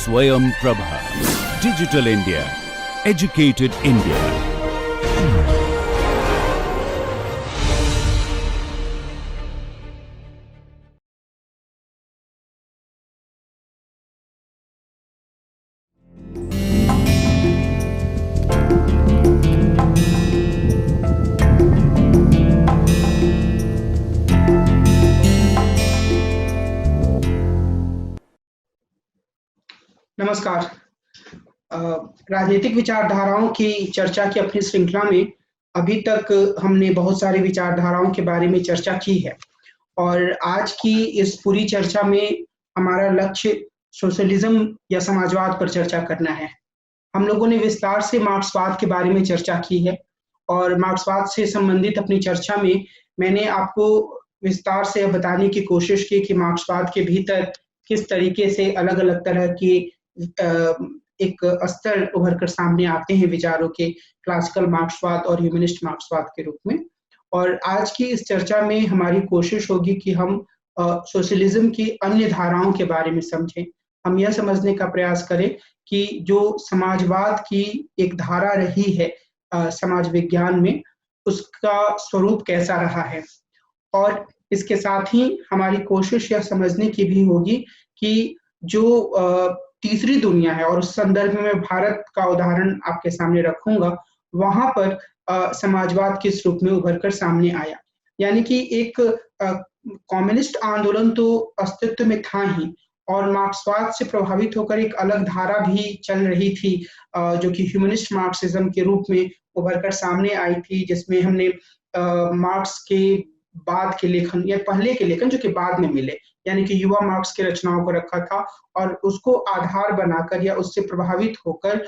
Swayam Prabha. Digital India. Educated India. नमस्कार। राजनीतिक विचारधाराओं की चर्चा की अपनी श्रृंखला में अभी तक हमने बहुत सारी विचारधाराओं के बारे में चर्चा की है और आज की इस पूरी चर्चा में हमारा लक्ष्य सोशलिज्म या समाजवाद पर चर्चा करना है। हम लोगों ने विस्तार से मार्क्सवाद के बारे में चर्चा की है और मार्क्सवाद से संबंधित अपनी चर्चा में मैंने आपको विस्तार से बताने की कोशिश की कि मार्क्सवाद के भीतर किस तरीके से अलग-अलग तरह के एक स्तर उभर कर सामने आते हैं विचारों के, क्लासिकल मार्क्सवाद और ह्यूमनिस्ट मार्क्सवाद के रूप में। और आज की इस चर्चा में हमारी कोशिश होगी कि हम सोशलिज्म की अन्य धाराओं के बारे में समझें। हम यह समझने का प्रयास करें कि जो समाजवाद की एक धारा रही है समाज विज्ञान में, उसका स्वरूप कैसा रहा है। और इसके साथ ही हमारी कोशिश यह समझने की भी होगी कि जो तीसरी दुनिया है और उस संदर्भ में मैं भारत का उदाहरण आपके सामने रखूंगा, वहां पर समाजवाद किस रूप में उभर कर सामने आया। यानी कि एक कम्युनिस्ट आंदोलन तो अस्तित्व में था ही और मार्क्सवाद से प्रभावित होकर एक अलग धारा भी चल रही थी जो कि ह्यूमनिस्ट मार्क्सिज्म के रूप में उभर कर सामने आई थी, जिसमें हमने मार्क्स के बाद के लेखन या पहले के लेखन जो कि बाद में मिले, यानी कि युवा मार्क्स की रचनाओं को रखा था और उसको आधार बनाकर या उससे प्रभावित होकर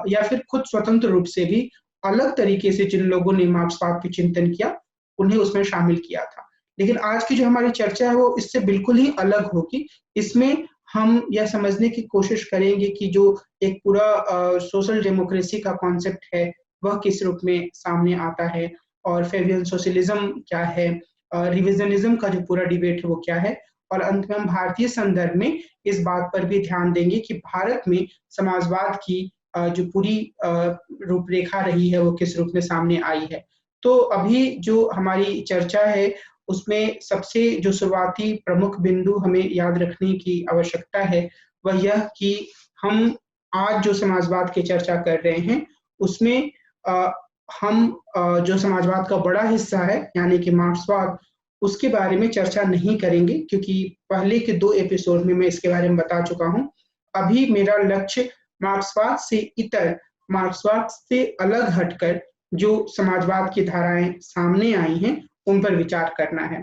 या फिर खुद स्वतंत्र रूप से भी अलग तरीके से जिन लोगों ने मार्क्सवाद पे चिंतन किया, उन्हें उसमें शामिल किया था। लेकिन आज की जो हमारी चर्चा है वो इससे बिल्कुल ही अलग होगी। इसमें हम यह समझने की कोशिश करेंगे कि जो एक पूरा सोशल डेमोक्रेसी का कॉन्सेप्ट है, वह किस रूप में सामने आता है और फेबियन सोशलिज्म क्या है, रिविजनिज्म का जो पूरा डिबेट है वो क्या है, और अंत में हम भारतीय संदर्भ में इस बात पर भी ध्यान देंगे कि भारत में समाजवाद की जो पूरी रूपरेखा रही है वो किस रूप में सामने आई है। तो अभी जो हमारी चर्चा है उसमें सबसे जो शुरुआती प्रमुख बिंदु हमें याद रखने की आवश्यकता है वह यह कि हम आज जो समाजवाद की चर्चा कर रहे हैं उसमें हम जो समाजवाद का बड़ा हिस्सा है यानी कि मार्क्सवाद, उसके बारे में चर्चा नहीं करेंगे क्योंकि पहले के 2 एपिसोड में मैं इसके बारे में बता चुका हूं। अभी मेरा लक्ष्य मार्क्सवाद से इतर, मार्क्सवाद से अलग हटकर जो समाजवाद की धाराएं सामने आई हैं उन पर विचार करना है।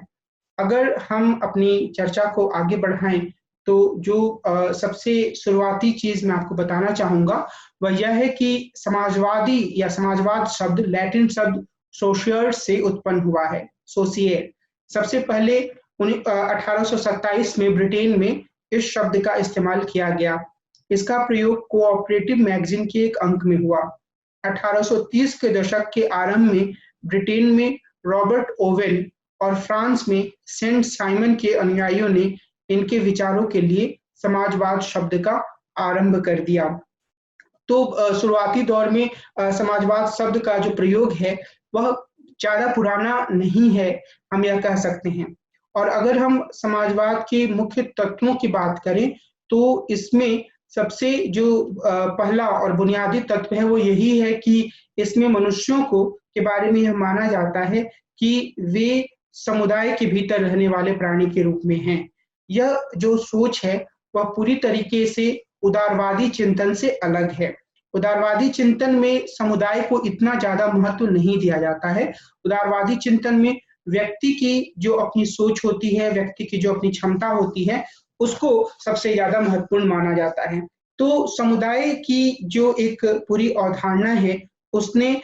अगर हम अपनी चर्चा को आगे बढ़ाएं तो जो सबसे शुरुआती चीज मैं आपको बताना चाहूंगा वह यह है कि समाजवादी या समाजवाद शब्द लैटिन शब्द सोशियर से उत्पन्न हुआ है, सोशिएर। सबसे पहले 1827 में ब्रिटेन में इस शब्द का इस्तेमाल किया गया। इसका प्रयोग कोऑपरेटिव मैगजीन के एक अंक में हुआ। 1830 के दशक के आरंभ में ब्रिटेन में रॉबर्ट ओवेन और फ्रांस में सेंट साइमन के अनुयायियों ने इनके विचारों के लिए समाजवाद शब्द का आरंभ कर दिया। तो शुरुआती दौर में समाजवाद शब्द का जो प्रयोग है वह ज्यादा पुराना नहीं है, हम यह कह सकते हैं। और अगर हम समाजवाद के मुख्य तत्वों की बात करें तो इसमें सबसे जो पहला और बुनियादी तत्व है वो यही है कि इसमें मनुष्यों को के बारे में यह माना जाता है कि वे समुदाय के भीतर रहने वाले प्राणी के रूप में हैं। यह जो सोच है वह पूरी तरीके से उदारवादी चिंतन से अलग है। उदारवादी चिंतन में समुदाय को इतना ज्यादा महत्व नहीं दिया जाता है। उदारवादी चिंतन में व्यक्ति की जो अपनी सोच होती है, व्यक्ति की जो अपनी क्षमता होती है, उसको सबसे ज्यादा महत्वपूर्ण माना जाता है। तो समुदाय की जो एक पूरी अवधारणा है उसने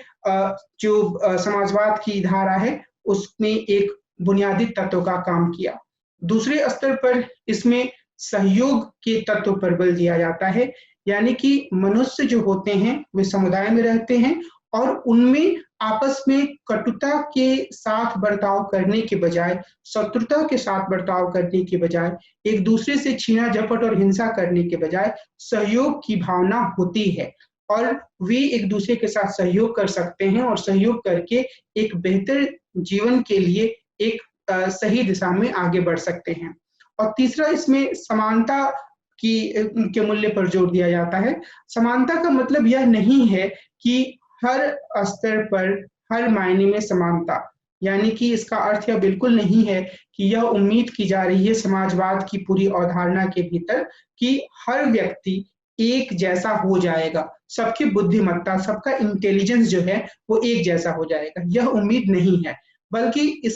जो समाजवाद की धारा है उसमें एक बुनियादी तत्व का काम किया। दूसरे स्तर पर इसमें सहयोग के तत्व पर बल दिया जाता है, यानी कि मनुष्य जो होते हैं वे समुदाय में रहते हैं और उनमें आपस में कटुता के साथ बर्ताव करने के बजाय, शत्रुता के साथ बर्ताव करने के बजाय, एक दूसरे से छीना झपट और हिंसा करने के बजाय सहयोग की भावना होती है और वे एक दूसरे के साथ सहयोग कर सकते हैं और सहयोग करके एक बेहतर जीवन के लिए एक सही दिशा में आगे बढ़ सकते हैं। और तीसरा, इसमें समानता के मूल्य पर जोर दिया जाता है। समानता का मतलब यह नहीं है कि हर स्तर पर, हर मायने में समानता, यानी कि इसका अर्थ यह बिल्कुल नहीं है कि यह उम्मीद की जा रही है समाजवाद की पूरी अवधारणा के भीतर कि हर व्यक्ति एक जैसा हो जाएगा, सबकी बुद्धिमत्ता, सबका इंटेलिजेंस जो है वो एक जैसा हो जाएगा। यह उम्मीद नहीं है, बल्कि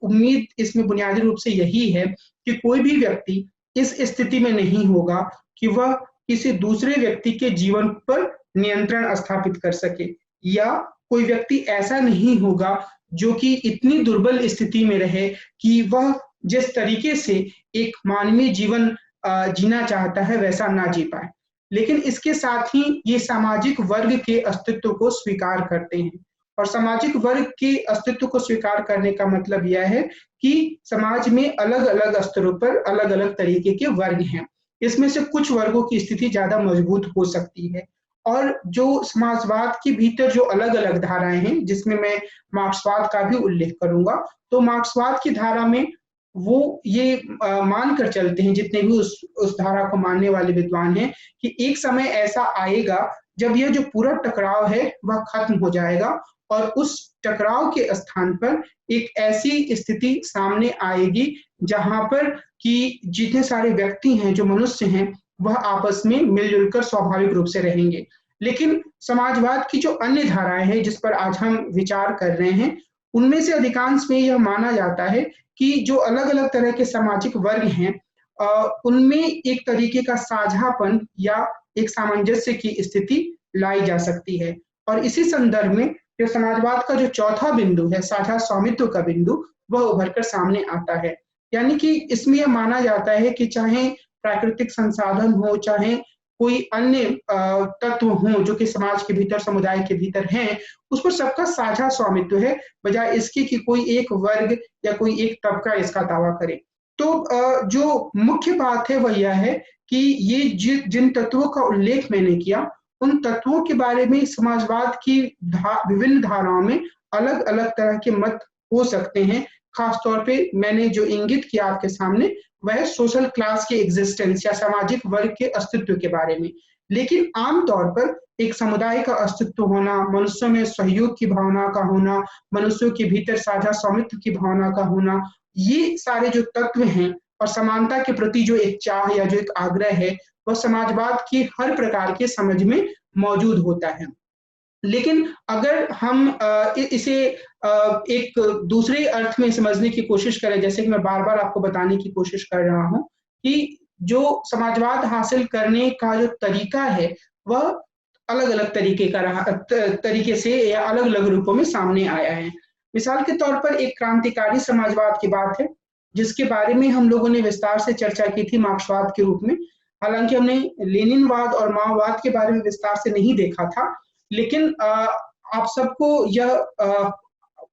उम्मीद इसमें बुनियादी रूप से यही है कि कोई भी व्यक्ति इस स्थिति में नहीं होगा कि वह किसी दूसरे व्यक्ति के जीवन पर नियंत्रण स्थापित कर सके, या कोई व्यक्ति ऐसा नहीं होगा जो कि इतनी दुर्बल स्थिति में रहे कि वह जिस तरीके से एक मानवीय जीवन जीना चाहता है वैसा ना जी पाए। लेकिन इसके साथ ही ये सामाजिक वर्ग के अस्तित्व को स्वीकार करते हैं, और सामाजिक वर्ग के अस्तित्व को स्वीकार करने का मतलब यह है कि समाज में अलग-अलग स्तरों पर अलग-अलग तरीके के वर्ग हैं। इसमें से कुछ वर्गों की स्थिति ज़्यादा मजबूत हो सकती है, और जो समाजवाद के भीतर जो अलग-अलग धाराएँ हैं, जिसमें मैं मार्क्सवाद का भी उल्लेख करूँगा, तो मार्क्सवाद की धारा में वो ये मान कर चलते हैं, जितने भी उस धारा को मानने वाले विद्वान हैं, कि एक समय ऐसा आएगा जब यह जो पूरा टकराव है वह खत्म हो जाएगा और उस टकराव के स्थान पर एक ऐसी स्थिति सामने आएगी जहाँ पर कि जितने सारे व्यक्ति हैं, जो मनुष्य हैं, वह आपस में मिलजुल कर स्वाभाविक रूप से रहेंगे। लेकिन समाजवाद की जो अन्य धाराएँ हैं जिस पर आज हम विचार कर रहे हैं, उनमें से अधिकांश में यह माना जाता है कि जो अलग-अलग तरह के सामाजिक वर्ग हैं उनमें एक तरीके का साझापन या एक सामंजस्य की स्थिति लाई जा सकती है। और इसी संदर्भ में जो समाजवाद का जो चौथा बिंदु है, साझा स्वामित्व का बिंदु, वह उभर कर सामने आता है। यानी कि इसमें यह माना जाता है कि चाहे प्राकृतिक संसाधन हो, चाहे कोई अन्य तत्व हों जो कि समाज के भीतर, समुदाय के भीतर हैं, उस पर सबका साझा स्वामित्व है, बजाय इसके कि कोई एक वर्ग या कोई एक तबका इसका दावा करे। तो जो मुख्य बात है वह यह है कि ये जिन तत्वों का उल्लेख मैंने किया, उन तत्वों के बारे में समाजवाद की विभिन्न धाराओं में अलग-अलग तरह के मत हो सकते हैं। खास तौर पे मैंने जो इंगित किया आपके सामने, वह सोशल क्लास के एग्जिस्टेंस या सामाजिक वर्ग के अस्तित्व के बारे में। लेकिन आम तौर पर एक समुदाय का अस्तित्व होना, मनुष्यों में सहयोग की भावना का होना, मनुष्यों के भीतर साझा स्वामित्व की भावना का होना, ये सारे जो तत्व हैं और समानता के प्रति जो एक चाह या जो एक आग्रह है, वह समाजवाद की हर प्रकार के समझ में मौजूद होता है। लेकिन अगर हम इसे एक दूसरे अर्थ में समझने की कोशिश करें, जैसे कि मैं बार-बार आपको बताने की कोशिश कर रहा हूँ कि जो समाजवाद हासिल करने का जो तरीका है, वह अलग-अलग तरीके से या अलग-अलग रूपों में सामने आया है। मिसाल के तौर पर एक क्रांतिकारी समाजवाद की बात है, जिसके बारे में हम लोगों ने विस्तार से चर्चा की थी मार्क्सवाद के रूप में। हालाँकि हमने लेनिनवाद और माओवाद के बारे में विस्तार से नहीं देखा था, लेकिन आप सबको यह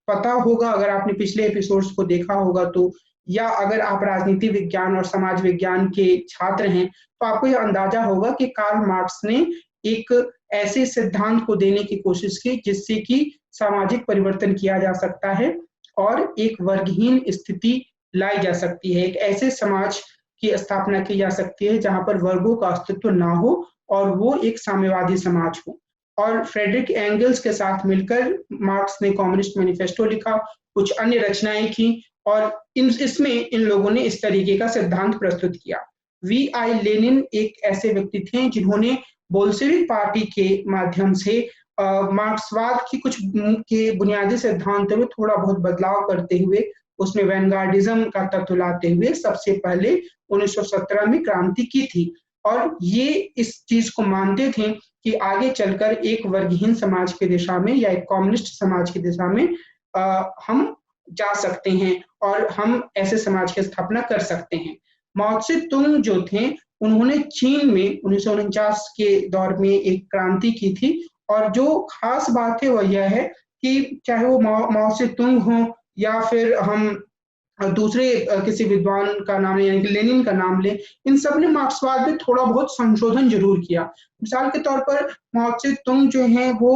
पता होगा, अगर आपने पिछले एपिसोड्स को देखा होगा तो, या अगर आप राजनीति विज्ञान और समाज विज्ञान के छात्र हैं, तो आपको यह अंदाजा होगा कि कार्ल मार्क्स ने एक ऐसे सिद्धांत को देने की कोशिश की जिससे कि सामाजिक परिवर्तन किया जा सकता है और एक वर्गहीन स्थिति लाई जा सकती है। एक ऐसे समाज की स्थापना की जा सकती है जहाँ पर वर्गों का अस्तित्व ना हो और वो एक साम्यवादी समाज हो। और फ्रेडरिक एंगल्स के साथ मिलकर मार्क्स ने कम्युनिस्ट मैनिफेस्टो लिखा, कुछ अन्य रचनाएं की और इसमें इन लोगों ने इस तरीके का सिद्धांत प्रस्तुत किया। V.I. लेनिन एक ऐसे व्यक्ति थे जिन्होंने बोल्शेविक पार्टी के माध्यम से मार्क्सवाद की कुछ के बुनियादी सिद्धांतों में थोड़ा बहुत बदलाव करते हुए, उसमें वैनगार्डिज्म का तत्व लाते हुए सबसे पहले 1917 में क्रांति की थी। और ये इस चीज को मानते थे कि आगे चलकर एक वर्गहीन समाज की दिशा में या एक कम्युनिस्ट समाज की दिशा में हम जा सकते हैं और हम ऐसे समाज की स्थापना कर सकते हैं। माओ त्से तुंग जो थे, उन्होंने चीन में 1949 के दौर में एक क्रांति की थी और जो खास बात है वह यह है कि चाहे वो माओ से तुंग हो या फिर हम दूसरे किसी विद्वान का नाम यानी कि लेनिन का नाम लें, इन सब ने मार्क्सवाद में थोड़ा बहुत संशोधन जरूर किया। मिसाल के तौर पर माओ से तुंग जो है वो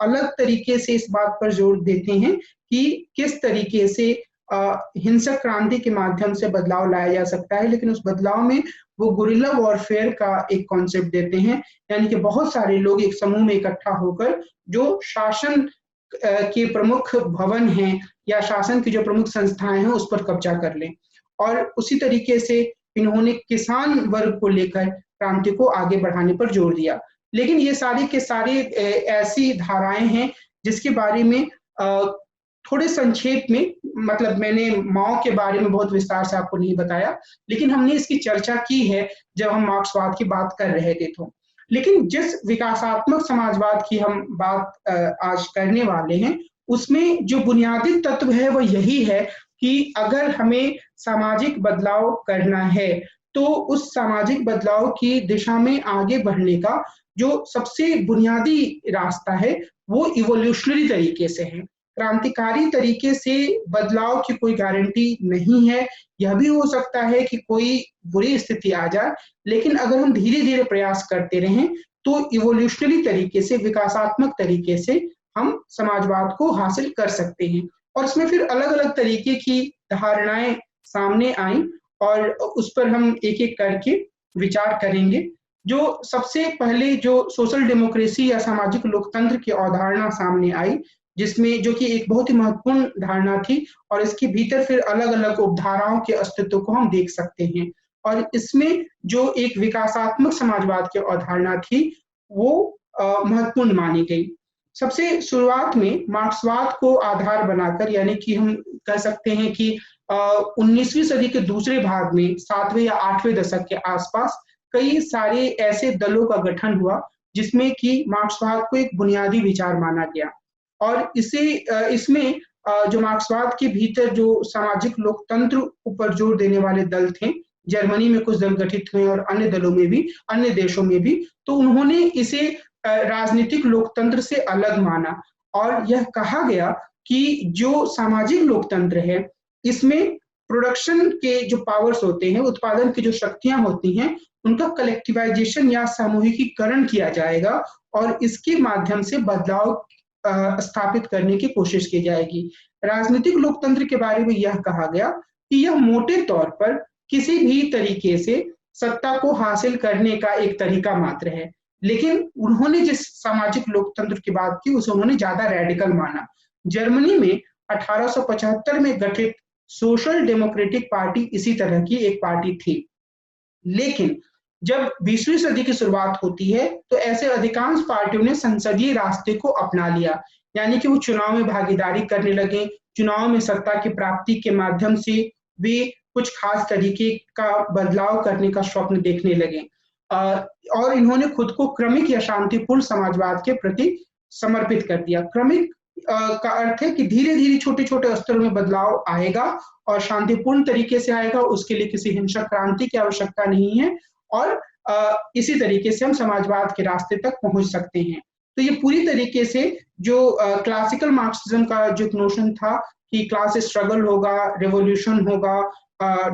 अलग तरीके से इस बात पर जोर देते हैं कि किस तरीके से हिंसक क्रांति के माध्यम से बदलाव लाया जा सकता है, लेकिन उस बदलाव में वो गुरिल्ला वॉरफेयर का एक कॉन्सेप्ट देते हैं, यानी कि बहुत सारे लोग एक समूह में इकट्ठा होकर जो शासन के प्रमुख भवन हैं या शासन की जो प्रमुख संस्थाएं हैं उस पर कब्जा कर लें। और उसी तरीके से इन्होंने किसान वर्ग को लेकर क्रांति को आगे बढ़ाने पर जोर दिया। लेकिन ये सारी के सारे ऐसी धाराएं हैं जिसके बारे में थोड़े संक्षेप में, मतलब मैंने माओ के बारे में बहुत विस्तार से आपको नहीं बताया, लेकिन हमने इसकी चर्चा की है जब हम मार्क्सवाद की बात कर रहे थे। तो लेकिन जिस विकासात्मक समाजवाद की हम बात आज करने वाले हैं, उसमें जो बुनियादी तत्व है वो यही है कि अगर हमें सामाजिक बदलाव करना है तो उस सामाजिक बदलाव की दिशा में आगे बढ़ने का जो सबसे बुनियादी रास्ता है वो इवोल्यूशनरी तरीके से है। क्रांतिकारी तरीके से बदलाव की कोई गारंटी नहीं है। यह भी हो सकता है कि कोई बुरी स्थिति आ जाए, लेकिन अगर हम धीरे धीरे प्रयास करते रहें तो इवोल्यूशनरी तरीके से, विकासात्मक तरीके से हम समाजवाद को हासिल कर सकते हैं। और इसमें फिर अलग अलग तरीके की धारणाएं सामने आई और उस पर हम एक एक करके विचार करेंगे। जो सबसे पहले जो सोशल डेमोक्रेसी या सामाजिक लोकतंत्र की अवधारणा सामने आई, जिसमें जो कि एक बहुत ही महत्वपूर्ण धारणा थी, और इसके भीतर फिर अलग अलग उपधाराओं के अस्तित्व को हम देख सकते हैं। और इसमें जो एक विकासात्मक समाजवाद की अवधारणा थी वो महत्वपूर्ण मानी गई। सबसे शुरुआत में मार्क्सवाद को आधार बनाकर, यानी कि हम कह सकते हैं कि 19वीं सदी के दूसरे भाग में 7वें या 8वें दशक के आसपास कई सारे ऐसे दलों का गठन हुआ जिसमें कि मार्क्सवाद को एक बुनियादी विचार माना गया। और इसमें जो मार्क्सवाद के भीतर जो सामाजिक लोकतंत्र ऊपर जोर देने वाले दल थे, जर्मनी में कुछ दल गठित हुए और अन्य दलों में भी, अन्य देशों में भी, तो उन्होंने इसे राजनीतिक लोकतंत्र से अलग माना और यह कहा गया कि जो सामाजिक लोकतंत्र है इसमें प्रोडक्शन के जो पावर्स होते हैं, उत्पादन की जो शक्तियां होती हैं, उनका कलेक्टिवाइजेशन या सामूहिकीकरण किया जाएगा और इसके माध्यम से बदलाव स्थापित करने की कोशिश की जाएगी। राजनीतिक लोकतंत्र के बारे में यह कहा गया कि यह मोटे तौर पर किसी भी तरीके से सत्ता को हासिल करने का एक तरीका मात्र है, लेकिन उन्होंने जिस सामाजिक लोकतंत्र की बात की उसे उन्होंने ज्यादा रेडिकल माना। जर्मनी में 1875 में गठित सोशल डेमोक्रेटिक पार्टी इसी तरह की एक पार्टी थी, लेकिन जब 20वीं सदी की शुरुआत होती है तो ऐसे अधिकांश पार्टियों ने संसदीय रास्ते को अपना लिया, यानी कि वो चुनाव में भागीदारी करने लगे। चुनाव में सत्ता की प्राप्ति के माध्यम से वे कुछ खास तरीके का बदलाव करने का स्वप्न देखने लगे और इन्होंने खुद को क्रमिक या शांतिपूर्ण समाजवाद के प्रति समर्पित कर दिया। क्रमिक का अर्थ है कि धीरे धीरे छोटे छोटे स्तरों में बदलाव आएगा और शांतिपूर्ण तरीके से आएगा, उसके लिए किसी हिंसक क्रांति की आवश्यकता नहीं है और इसी तरीके से हम समाजवाद के रास्ते तक पहुंच सकते हैं। तो ये पूरी तरीके से जो क्लासिकल मार्क्सिज्म का जो नोशन था कि क्लास स्ट्रगल होगा, रेवोल्यूशन होगा,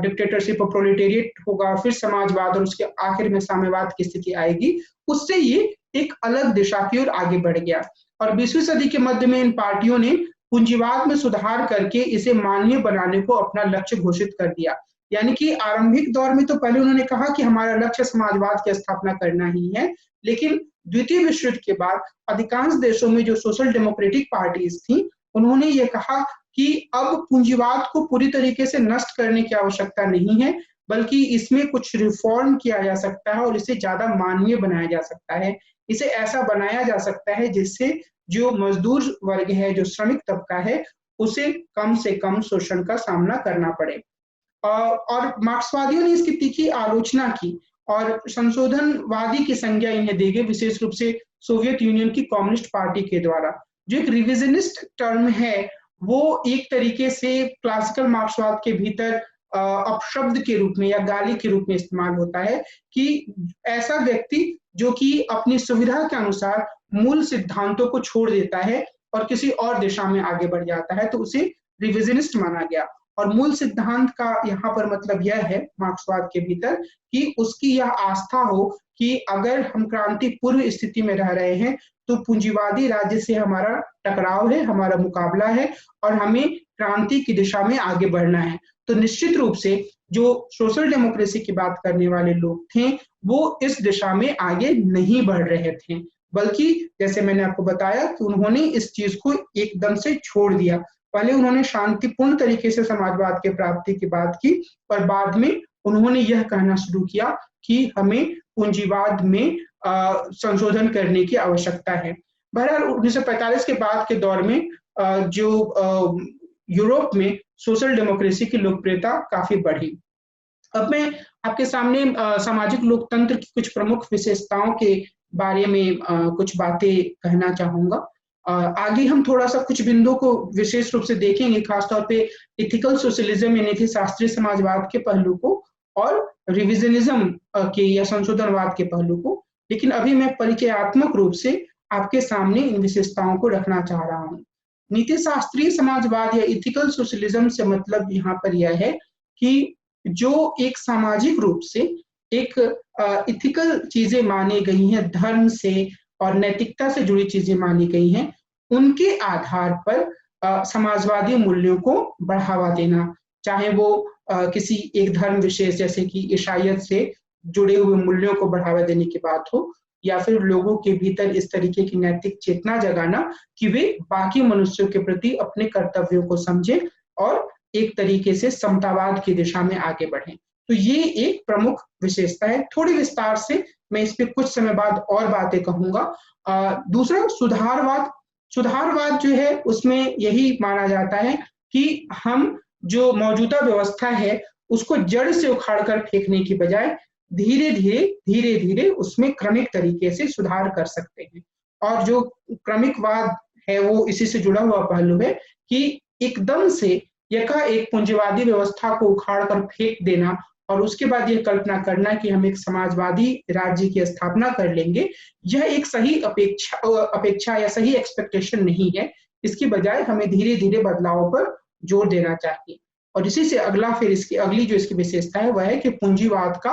डिक्टेटरशिप और प्रोलेटेरिएट होगा, फिर समाजवाद और उसके आखिर में साम्यवाद की स्थिति आएगी, उससे ये एक अलग दिशा की ओर आगे बढ़ गया। और 20वीं सदी के मध्य में इन पार्टियों ने पूंजीवाद में सुधार करके इसे माननीय बनाने को अपना लक्ष्य घोषित कर दिया। यानी कि आरंभिक दौर में तो पहले उन्होंने कहा कि हमारा लक्ष्य समाजवाद की स्थापना करना ही है, लेकिन द्वितीय विश्व युद्ध के बाद अधिकांश देशों में जो सोशल डेमोक्रेटिक पार्टीज थी उन्होंने ये कहा कि अब पूंजीवाद को पूरी तरीके से नष्ट करने की आवश्यकता नहीं है, बल्कि इसमें कुछ रिफॉर्म किया जा सकता है और इसे ज्यादा मानवीय बनाया जा सकता है। इसे ऐसा बनाया जा सकता है जिससे जो मजदूर वर्ग है, जो श्रमिक तबका है, उसे कम से कम शोषण का सामना करना पड़े। और मार्क्सवादियों ने इसकी तीखी आलोचना की और संशोधनवादी की संज्ञा इन्हें दी गई, विशेष रूप से सोवियत यूनियन की कम्युनिस्ट पार्टी के द्वारा। जो एक रिविजनिस्ट टर्म है वो एक तरीके से क्लासिकल मार्क्सवाद के भीतर अपशब्द के रूप में या गाली के रूप में इस्तेमाल होता है कि ऐसा व्यक्ति जो कि अपनी सुविधा के अनुसार मूल सिद्धांतों को छोड़ देता है और किसी और दिशा में आगे बढ़ जाता है, तो उसे रिविजनिस्ट माना गया। और मूल सिद्धांत का यहाँ पर मतलब यह है मार्क्सवाद के भीतर कि उसकी यह आस्था हो कि अगर हम क्रांति पूर्व स्थिति में रह रहे हैं तो पूंजीवादी राज्य से हमारा टकराव है, हमारा मुकाबला है और हमें क्रांति की दिशा में आगे बढ़ना है। तो निश्चित रूप से जो सोशल डेमोक्रेसी की बात करने वाले लोग थे वो इस दिशा में आगे नहीं बढ़ रहे थे, बल्कि जैसे मैंने आपको बताया कि उन्होंने इस चीज को एकदम से छोड़ दिया। पहले उन्होंने शांतिपूर्ण तरीके से समाजवाद के प्राप्ति की बात की और बाद में उन्होंने यह कहना शुरू किया कि हमें पूंजीवाद में संशोधन करने की आवश्यकता है। बहरहाल 1945 के बाद के दौर में जो यूरोप में सोशल डेमोक्रेसी की लोकप्रियता काफी बढ़ी। अब मैं आपके सामने सामाजिक लोकतंत्र की कुछ प्रमुख विशेषताओं के बारे में कुछ बातें कहना चाहूंगा। आगे हम थोड़ा सा कुछ बिंदुओं को विशेष रूप से देखेंगे, खासतौर पे इथिकल सोशलिज्म यानी कि शास्त्रीय समाजवाद के पहलू को और रिविजनिज्म के या संशोधनवाद के पहलू को। लेकिन अभी मैं परिचयात्मक रूप से आपके सामने इन विशेषताओं को रखना चाह रहा हूँ। नीति शास्त्रीय समाजवाद या इथिकल सोशलिज्म से मतलब यहाँ पर यह है कि जो एक सामाजिक रूप से एक इथिकल चीजें मानी गई हैं, धर्म से और नैतिकता से जुड़ी चीजें मानी गई हैं, उनके आधार पर समाजवादी मूल्यों को बढ़ावा देना, चाहे वो किसी एक धर्म विशेष जैसे कि ईसाईयत से जुड़े हुए मूल्यों को बढ़ावा देने की बात हो, या फिर लोगों के भीतर इस तरीके की नैतिक चेतना जगाना कि वे बाकी मनुष्यों के प्रति अपने कर्तव्यों को समझें और एक तरीके से समतावाद की दिशा में आगे बढ़ें। तो ये एक प्रमुख विशेषता है। थोड़ी विस्तार से मैं इस पे कुछ समय बाद और बातें कहूंगा। दूसरा सुधारवाद। सुधारवाद जो है उसमें यही माना जाता है कि हम जो मौजूदा व्यवस्था है उसको जड़ से उखाड़ कर फेंकने की बजाय धीरे धीरे उसमें क्रमिक तरीके से सुधार कर सकते हैं। और जो क्रमिकवाद है वो इसी से जुड़ा हुआ पहलू है कि एकदम से एकाएक पूंजीवादी व्यवस्था को उखाड़ कर फेंक देना और उसके बाद ये कल्पना करना कि हम एक समाजवादी राज्य की स्थापना कर लेंगे, यह एक सही अपेक्षा या सही एक्सपेक्टेशन नहीं है। इसकी बजाय हमें धीरे धीरे बदलाव पर जोर देना चाहिए। और इसी से अगला फिर इसकी अगली जो इसकी विशेषता है वह है कि पूंजीवाद का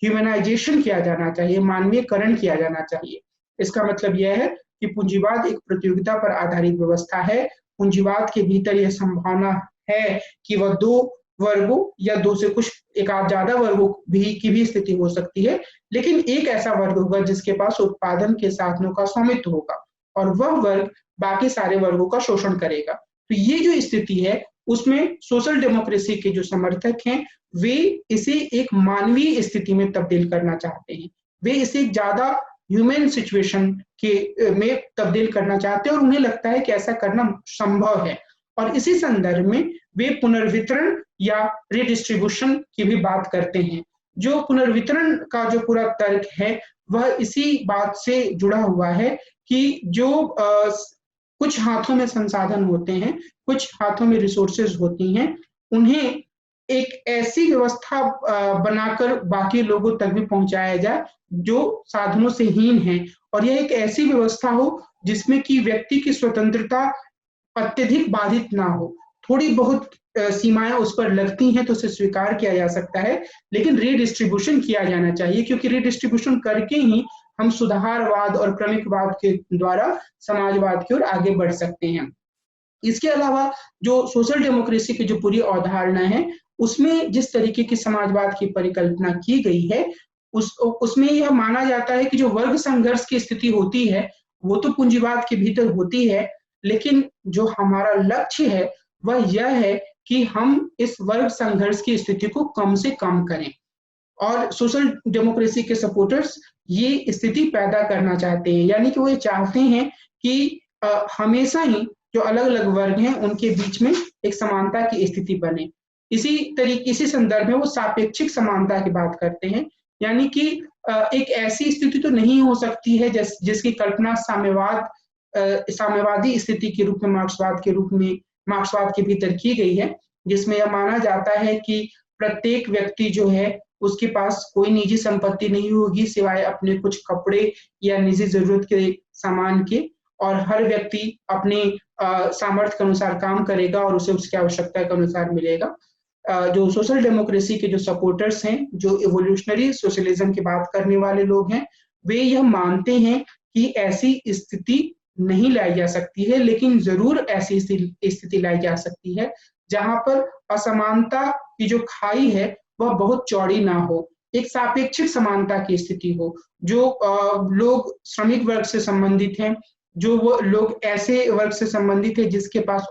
ह्यूमनाइजेशन किया जाना चाहिए, मानवीयकरण किया जाना चाहिए। इसका मतलब यह है कि पूंजीवाद एक प्रतियोगिता पर आधारित व्यवस्था है। पूंजीवाद के भीतर यह संभावना है कि वह दो वर्गों या दो से कुछ एक आध ज्यादा वर्गों की भी स्थिति हो सकती है, लेकिन एक ऐसा वर्ग होगा जिसके पास उत्पादन के साधनों का स्वामित्व होगा और वह वर्ग बाकी सारे वर्गों का शोषण करेगा। तो ये जो स्थिति है उसमें सोशल डेमोक्रेसी के जो समर्थक हैं वे इसे एक मानवीय स्थिति में तब्दील करना चाहते हैं। वे इसे ज्यादा ह्यूमन सिचुएशन के में तब्दील करना चाहते हैं और उन्हें लगता है कि ऐसा करना संभव है। और इसी संदर्भ में वे पुनर्वितरण या रिडिस्ट्रीब्यूशन की भी बात करते हैं। जो पुनर्वितरण का जो पूरा तर्क है वह इसी बात से जुड़ा हुआ है कि जो कुछ हाथों में संसाधन होते हैं, कुछ हाथों में रिसोर्सेज होती हैं, उन्हें एक ऐसी व्यवस्था बनाकर बाकी लोगों तक भी पहुंचाया जाए जो साधनों से हीन है, और यह एक ऐसी व्यवस्था हो जिसमें कि व्यक्ति की स्वतंत्रता अत्यधिक बाधित ना हो। थोड़ी बहुत सीमाएं उस पर लगती हैं तो उसे स्वीकार किया जा सकता है, लेकिन रीडिस्ट्रीब्यूशन किया जाना चाहिए, क्योंकि रीडिस्ट्रीब्यूशन करके ही हम सुधारवाद और क्रमिकवाद के द्वारा समाजवाद की ओर आगे बढ़ सकते हैं। इसके अलावा जो सोशल डेमोक्रेसी की जो पूरी अवधारणा है उसमें जिस तरीके की समाजवाद की परिकल्पना की गई है उसमें यह माना जाता है कि जो वर्ग संघर्ष की स्थिति होती है वो तो पूंजीवाद के भीतर होती है, लेकिन जो हमारा लक्ष्य है वह यह है कि हम इस वर्ग संघर्ष की स्थिति को कम से कम करें। और सोशल डेमोक्रेसी के सपोर्टर्स ये स्थिति पैदा करना चाहते हैं, यानी कि वो ये चाहते हैं कि हमेशा ही जो अलग अलग वर्ग हैं उनके बीच में एक समानता की स्थिति बने। इसी संदर्भ में वो सापेक्षिक समानता की बात करते हैं, यानी कि एक ऐसी स्थिति तो नहीं हो सकती है जिसकी कल्पना साम्यवादी स्थिति के रूप में मार्क्सवाद के भीतर की गई है, जिसमें यह माना जाता है कि प्रत्येक व्यक्ति जो है उसके पास कोई निजी संपत्ति नहीं होगी सिवाय अपने कुछ कपड़े या निजी जरूरत के सामान के, और हर व्यक्ति अपने सामर्थ्य के अनुसार काम करेगा और उसे उसकी आवश्यकता के अनुसार मिलेगा। जो सोशल डेमोक्रेसी के जो सपोर्टर्स हैं, जो इवोल्यूशनरी सोशलिज्म की बात करने वाले लोग हैं, वे यह मानते हैं कि ऐसी स्थिति नहीं लाई जा सकती है, लेकिन ज़रूर ऐसी स्थिति लाई जा सकती है, जहाँ पर असमानता की जो खाई है, वह बहुत चौड़ी ना हो। एक सापेक्षिक समानता की स्थिति हो, जो लोग श्रमिक वर्ग से संबंधित हैं, जो वो लोग ऐसे वर्ग से संबंधित हैं जिसके पास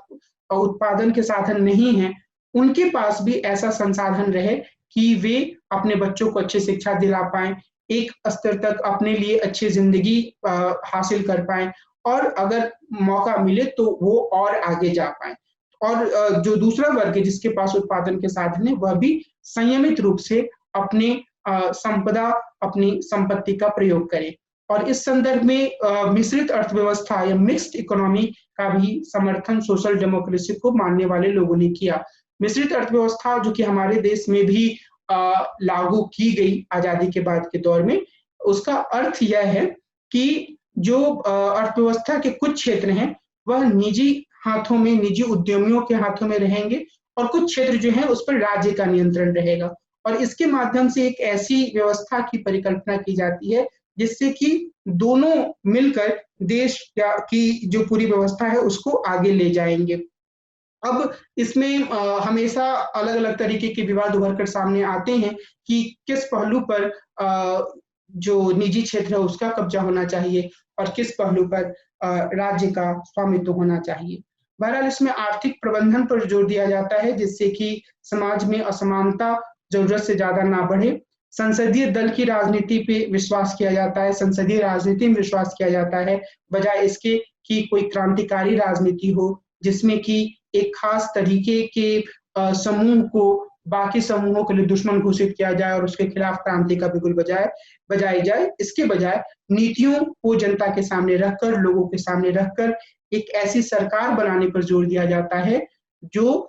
उत्पादन के साधन नहीं हैं, उनके पास भी ऐसा संसाधन रहे कि वे अपने बच्चों को अच्छी शिक्षा दिला पाएँ, एक स्तर तक अपने लिए अच्छी ज़िंदगी हासिल कर पाएँ, और अगर मौका मिले तो वो और आगे जा पाएँ। और जो दूसरा वर्ग है जिसके पास उत्पादन के साधन है, वह भी संयमित रूप से अपने संपदा, अपनी संपत्ति का प्रयोग करे। और इस संदर्भ में मिश्रित अर्थव्यवस्था या मिक्स्ड इकोनॉमी का भी समर्थन सोशल डेमोक्रेसी को मानने वाले लोगों ने किया। मिश्रित अर्थव्यवस्था जो कि हमारे देश में भी लागू की गई आजादी के बाद के दौर में, उसका अर्थ यह है कि जो अर्थव्यवस्था के कुछ क्षेत्र हैं, वह निजी हाथों में, निजी उद्यमियों के हाथों में रहेंगे, और कुछ क्षेत्र जो हैं उस पर राज्य का नियंत्रण रहेगा। और इसके माध्यम से एक ऐसी व्यवस्था की परिकल्पना की जाती है जिससे कि दोनों मिलकर देश की जो पूरी व्यवस्था है उसको आगे ले जाएंगे। अब इसमें हमेशा अलग-अलग तरीके के विवाद उभर कर सामने आते हैं कि किस पहलू पर जो निजी क्षेत्र है उसका कब्जा होना चाहिए और किस पहलू पर राज्य का स्वामित्व होना चाहिए। बहरहाल इसमें आर्थिक प्रबंधन पर जोर दिया जाता है जिससे कि समाज में असमानता जरूरत से ज्यादा ना बढ़े। संसदीय दल की राजनीति पे विश्वास किया जाता है, संसदीय राजनीति में विश्वास किया जाता है, बजाय इसके कि कोई क्रांतिकारी राजनीति हो जिसमें कि एक खास तरीके के समूह को बाकी समूहों के लिए दुश्मन घोषित किया जाए और उसके खिलाफ क्रांति का बिगुल बजाई जाए। इसके बजाय नीतियों को जनता के सामने रखकर, लोगों के सामने रखकर एक ऐसी सरकार बनाने पर जोर दिया जाता है जो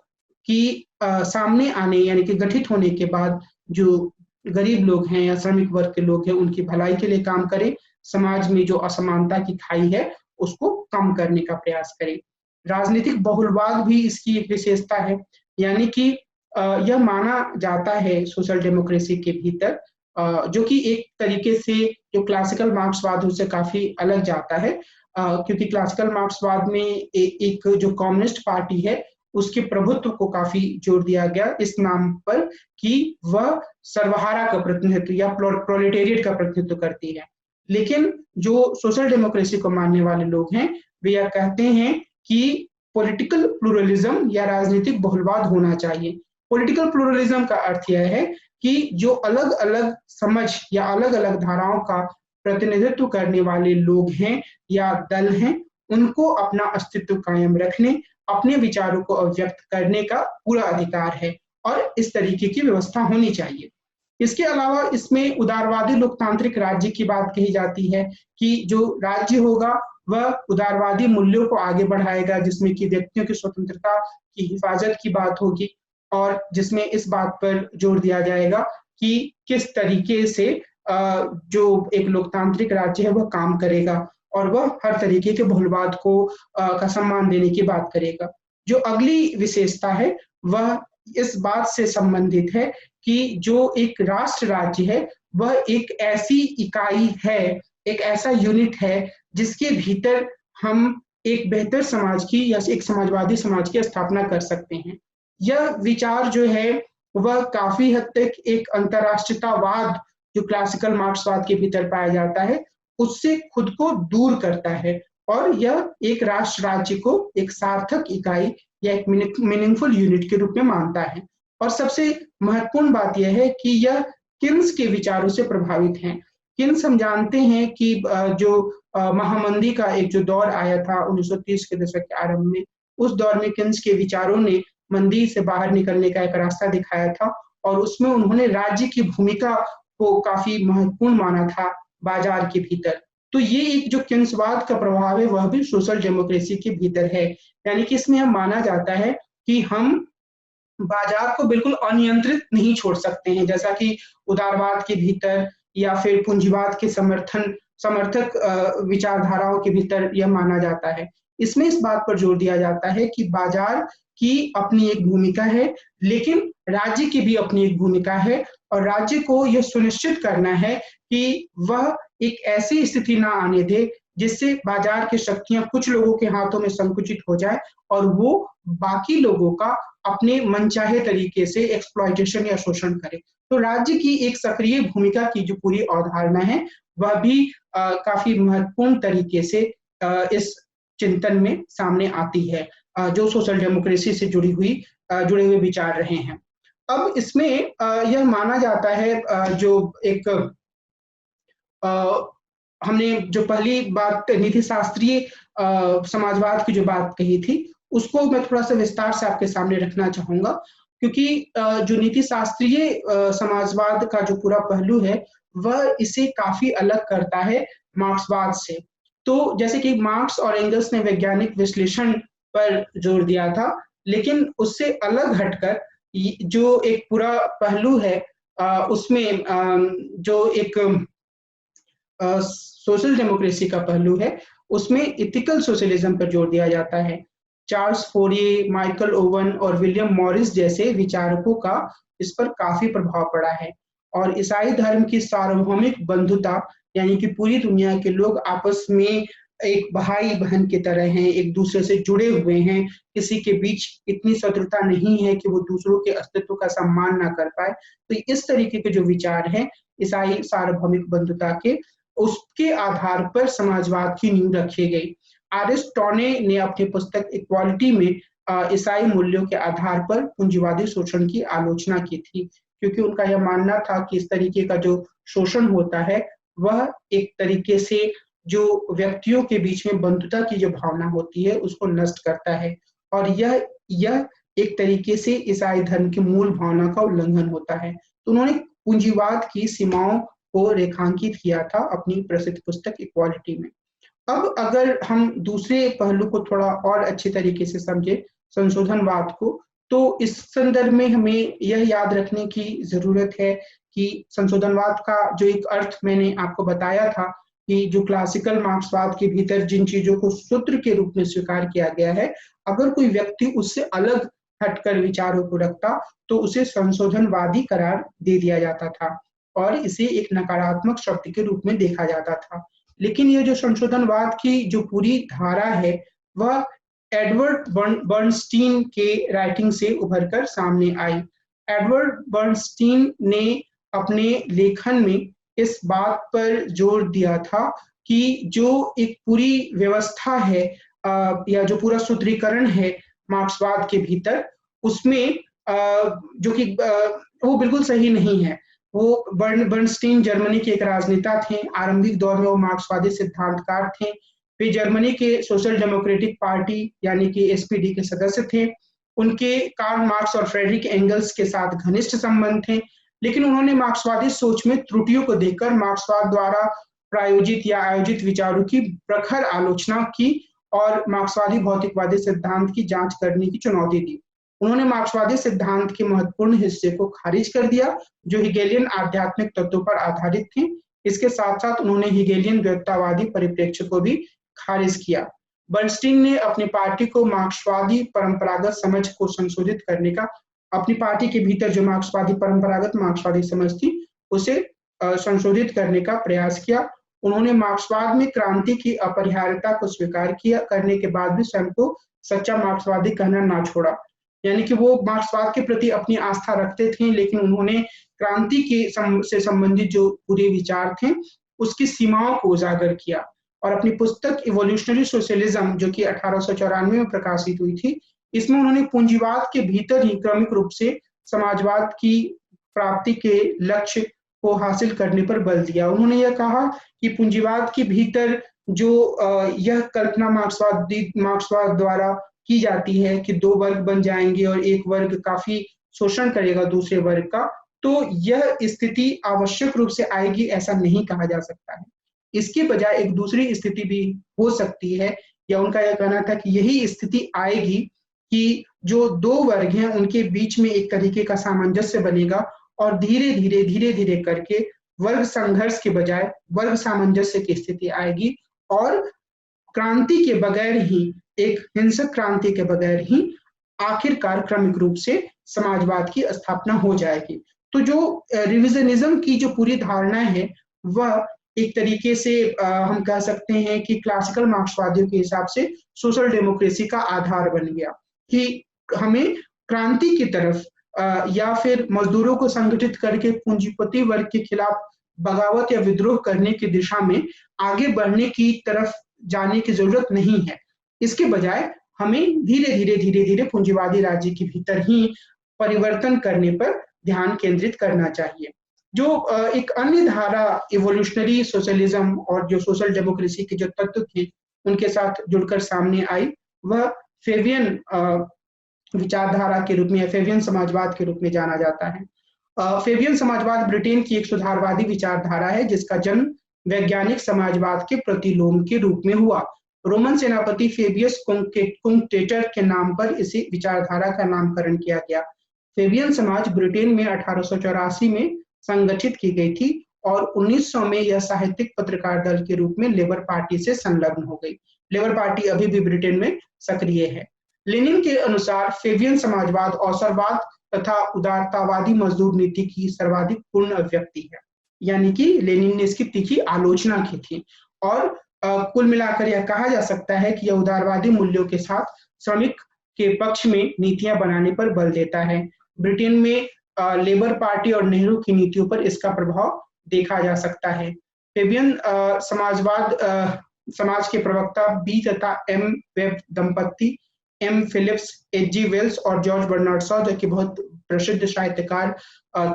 कि सामने आने यानी कि गठित होने के बाद जो गरीब लोग हैं या श्रमिक वर्ग के लोग हैं उनकी भलाई के लिए काम करे, समाज में जो असमानता की खाई है उसको कम करने का प्रयास करे। राजनीतिक बहुलवाद भी इसकी एक विशेषता है, यानी कि यह माना जाता है सोशल डेमोक्रेसी के भीतर, जो कि एक तरीके से जो क्लासिकल मार्क्सवाद उससे काफी अलग जाता है, क्योंकि क्लासिकल मार्क्सवाद में एक जो कम्युनिस्ट पार्टी है उसके प्रभुत्व को काफी जोर दिया गया इस नाम पर कि वह सर्वहारा का प्रतिनिधित्व या प्रोलेटेरिएट का प्रतिनिधित्व करती है। लेकिन जो सोशल डेमोक्रेसी को मानने वाले लोग हैं वे यह कहते हैं कि पॉलिटिकल प्लूरलिज्म या राजनीतिक बहुलवाद होना चाहिए। पॉलिटिकल प्लूरलिज्म का अर्थ यह है कि जो अलग-अलग समझ या अलग-अलग धाराओं का प्रतिनिधित्व करने वाले लोग हैं या दल हैं, उनको अपना अस्तित्व कायम रखने, अपने विचारों को अभिव्यक्त करने का पूरा अधिकार है और इस तरीके की व्यवस्था होनी चाहिए। इसके अलावा इसमें उदारवादी लोकतांत्रिक राज्य की बात कही जाती है कि जो राज्य होगा वह उदारवादी मूल्यों को आगे बढ़ाएगा, जिसमें कि व्यक्तियों की स्वतंत्रता की हिफाजत की बात होगी और जिसमें इस बात पर जोर दिया जाएगा कि किस तरीके से जो एक लोकतांत्रिक राज्य है वह काम करेगा और वह हर तरीके के बहुलवाद को का सम्मान देने की बात करेगा। जो अगली विशेषता है वह इस बात से संबंधित है कि जो एक राष्ट्र राज्य है वह एक ऐसी इकाई है, एक ऐसा यूनिट है जिसके भीतर हम एक बेहतर समाज की या एक समाजवादी समाज की स्थापना कर सकते हैं। यह विचार जो है वह काफी हद तक एक अंतरराष्ट्रीयतावाद जो क्लासिकल मार्क्सवाद के भीतर पाया जाता है उससे खुद को दूर करता है और यह एक राष्ट्र राज्य को एक सार्थक इकाई या एक मीनिंगफुल यूनिट के रूप में मानता है। और सबसे महत्वपूर्ण बात यह है कि यह किन्स के विचारों से प्रभावित है। किन्स हम जानते हैं कि जो महामंदी का एक जो दौर आया था 1930 के दशक के आरंभ में, उस दौर में किन्स के विचारों ने मंदी से बाहर निकलने का एक रास्ता दिखाया था और उसमें उन्होंने राज्य की भूमिका को काफी महत्वपूर्ण माना था बाजार के भीतर। तो ये एक जो किन्सवाद का प्रभाव है वह भी सोशल डेमोक्रेसी के भीतर है, यानी कि इसमें हम माना जाता है कि हम बाजार को बिल्कुल अनियंत्रित नहीं छोड़ सकते हैं, जैसा कि उदारवाद के भीतर या फिर पूंजीवाद के समर्थक विचारधाराओं के भीतर यह माना जाता है। इसमें इस बात पर जोर दिया जाता है कि बाजार की अपनी एक भूमिका है, लेकिन राज्य की भी अपनी एक भूमिका है और राज्य को यह सुनिश्चित करना है कि वह एक ऐसी स्थिति ना आने दे जिससे बाजार की शक्तियां कुछ लोगों के हाथों में संकुचित हो जाए और वो बाकी लोगों का अपने मनचाहे तरीके से एक्सप्लॉयटेशन या शोषण करे। तो राज्य की एक सक्रिय भूमिका की जो पूरी अवधारणा है वह भी काफी महत्वपूर्ण तरीके से इस चिंतन में सामने आती है, जो सोशल डेमोक्रेसी से जुड़े हुए विचार रहे हैं। अब इसमें यह माना जाता है, जो एक हमने जो पहली बात नीति शास्त्रीय समाजवाद की जो बात कही थी, उसको मैं थोड़ा-सा विस्तार से आपके सामने रखना चाहूँगा, क्योंकि जो नीति शास्त्रीय समाजवाद का जो पूरा पहलू है, वह इसे काफ़ी अलग करता है मार्क्सवाद से। तो जैसे कि मार्क्स और एंगल्स ने वैज्ञानिक विश्लेषण पर जोर दिया था, लेकिन उससे अलग हटकर जो एक पूरा पहलू है, उसमें जो एक सोशल डेमोक्रेसी का पहलू है, उसमें एथिकल सोशलिज्म पर जोर दिया जाता है। चार्ल्स फोरिये, माइकल ओवन और विलियम मॉरिस जैसे विचारकों का इस पर काफ़ी प्रभाव पड़ा है और ईसाई धर्म की सार्वभौमिक बंधुता, यानी कि पूरी दुनिया के लोग आपस में एक भाई-बहन की तरह हैं, एक-दूसरे से जुड़े हुए हैं, किसी के बीच इतनी शत्रुता नहीं है कि वो दूसरों के अस्तित्व का सम्मान ना कर पाए। तो इस तरीके के जो विचार हैं, ईसाई सार्वभौमिक बंधुता के, उसके आधार पर समाजवाद की नींव रखी गई। एरिस्टोने ने अपनी पुस्तक इक्वालिटी में ईसाई मूल्यों के आधार पर पूंजीवादी शोषण की आलोचना की थी, क्योंकि उनका यह मानना था कि इस तरीके का जो शोषण होता है, वह एक तरीके से जो व्यक्तियों के बीच में बंधुता की जो भावना होती है, उसको नष्ट करता है और यह एक तरीके से ईसाई धर्म की मूल भावना का उल्लंघन होता है। तो उन्होंने पूंजीवाद की सीमाओं को रेखांकित किया था अपनी प्रसिद्ध पुस्तक इक्वालिटी में। अब अगर हम दूसरे पहलू को थोड़ा और अच्छे तरीके से समझे, संशोधनवाद को, तो इस संदर्भ में हमें यह याद रखने की ज़रूरत है कि संशोधनवाद का जो एक अर्थ मैंने आपको बताया था कि जो क्लासिकल मार्क्सवाद के भीतर जिन चीज़ों को सूत्र के रूप में स्वीकार किया गया है, अगर कोई व्यक्ति उससे अलग हटकर विचारों को रखता, तो उसे संशोधनवादी करार दे दिया जाता था और इसे एक नकारात्मक शब्द के रूप में देखा जाता था। लेकिन ये जो संशोधनवाद की जो पूरी धारा है, वह एडवर्ड बर्नस्टीन के राइटिंग से उभर कर सामने आई। एडवर्ड बर्नस्टीन ने अपने लेखन में इस बात पर जोर दिया था कि जो एक पूरी व्यवस्था है, या जो पूरा सूत्रीकरण है मार्क्सवाद के भीतर, उसमें जो कि वो बिल्कुल सही नहीं है। वो बर्नस्टीन जर्मनी के एक राजनेता थे, आरंभिक दौर में वो मार्क्सवादी सिद्धांतकार थे। वे जर्मनी के सोशल डेमोक्रेटिक पार्टी यानी कि एसपीडी के सदस्य थे। उनके कार्ल मार्क्स और फ्रेडरिक एंगल्स के साथ घनिष्ठ संबंध थे, लेकिन उन्होंने मार्क्सवादी सोच में त्रुटियों को देखकर मार्क्सवाद द्वारा प्रायोजित या आयोजित विचारों की प्रखर आलोचना की और मार्क्सवादी भौतिकवादी सिद्धांत की जांच करने की चुनौती दी। उन्होंने मार्क्सवादी सिद्धांत के महत्वपूर्ण हिस्से को खारिज कर दिया, जो हेगेलियन आध्यात्मिक तत्वों पर आधारित थे। इसके साथ-साथ उन्होंने हेगेलियन द्वैतवादी परिप्रेक्ष्य को भी खारिज किया। बर्नस्टीन ने अपनी पार्टी को मार्क्सवादी परंपरागत समझ को संशोधित करने का, अपनी पार्टी के भीतर जो परंपरागत मार्क्सवादी समझ थी, उसे संशोधित करने का प्रयास किया। उन्होंने मार्क्सवाद में क्रांति की अपरिहार्यता को स्वीकार किया, करने के बाद भी स्वयं को सच्चा मार्क्सवादी कहना ना छोड़ा। यानी कि वो मार्क्सवाद के प्रति अपनी आस्था रखते थे, लेकिन उन्होंने क्रांति से संबंधित जो पूरे विचार थे, उसकी सीमाओं को उजागर किया और अपनी पुस्तक इवोल्यूशनरी सोशलिज्म, जो कि 1894 में प्रकाशित हुई थी, इसमें उन्होंने पूंजीवाद के भीतर ही क्रमिक रूप से समाजवाद की प्राप्ति के लक्ष्य को हासिल करने पर बल दिया। उन्होंने यह कहा कि पूंजीवाद के भीतर जो यह कल्पना मार्क्सवाद द्वारा की जाती है कि दो वर्ग बन जाएंगे और एक वर्ग काफी शोषण करेगा दूसरे वर्ग का, तो यह स्थिति आवश्यक रूप से आएगी ऐसा नहीं कहा जा सकता है। इसके बजाय एक दूसरी स्थिति भी हो सकती है, या उनका यह कहना था कि यही स्थिति आएगी कि जो दो वर्ग हैं उनके बीच में एक तरीके का सामंजस्य बनेगा और धीरे धीरे करके वर्ग संघर्ष के बजाय वर्ग सामंजस्य की स्थिति आएगी और क्रांति के बगैर ही, एक हिंसक क्रांति के बगैर ही आखिरकार क्रमिक रूप से समाजवाद की स्थापना हो जाएगी। तो जो रिविजनिज्म की जो पूरी धारणा है वह एक तरीके से हम कह सकते हैं कि क्लासिकल मार्क्सवादियों के हिसाब से सोशल डेमोक्रेसी का आधार बन गया कि हमें क्रांति की तरफ या फिर मजदूरों को संगठित करके पूंजीपति वर्ग के खिलाफ बगावत या विद्रोह करने की दिशा में आगे बढ़ने की तरफ जाने की जरूरत नहीं है। इसके बजाय हमें धीरे धीरे पूंजीवादी राज्य के भीतर ही परिवर्तन करने पर ध्यान केंद्रित करना चाहिए। जो एक अन्य धारा इवोल्यूशनरी सोशलिज्म और जो सोशल डेमोक्रेसी के जो तत्व थे उनके साथ जुड़कर सामने आई, वह फेबियन विचारधारा के रूप में, फेबियन समाजवाद के रूप में जाना जाता है। फेबियन समाजवाद ब्रिटेन की एक सुधारवादी विचारधारा है जिसका जन्म वैज्ञानिक समाजवाद के प्रतिलोम के रूप में हुआ। रोमन सेनापति फेबियस कुंक्टेटर के नाम पर इसी विचारधारा का नामकरण किया गया। फेबियन समाज ब्रिटेन में 1884 में संगठित की गई थी और 1900 में यह साहित्यिक पत्रकार दल के रूप में लेबर पार्टी से संलग्न हो गई। लेबर पार्टी अभी भी ब्रिटेन में सक्रिय है। लेनिन के अनुसार फेबियन समाजवाद अवसरवाद तथा उदारतावादी मजदूर नीति की सर्वाधिक पूर्ण अभिव्यक्ति है, यानी कि लेनिन ने इसकी तीखी आलोचना की थी और कुल मिलाकर यह कहा जा सकता है कि यह उदारवादी मूल्यों के साथ श्रमिक के पक्ष में नीतियां बनाने पर बल देता है। ब्रिटेन में लेबर पार्टी और नेहरू की नीतियों पर इसका प्रभाव देखा जा सकता है। फेबियन समाजवाद समाज के प्रवक्ता बी तथा एम वेब दंपत्ति, M Phillips, H G Wells और जॉर्ज बर्नार्ड शॉ, जो कि बहुत प्रसिद्ध साहित्यकार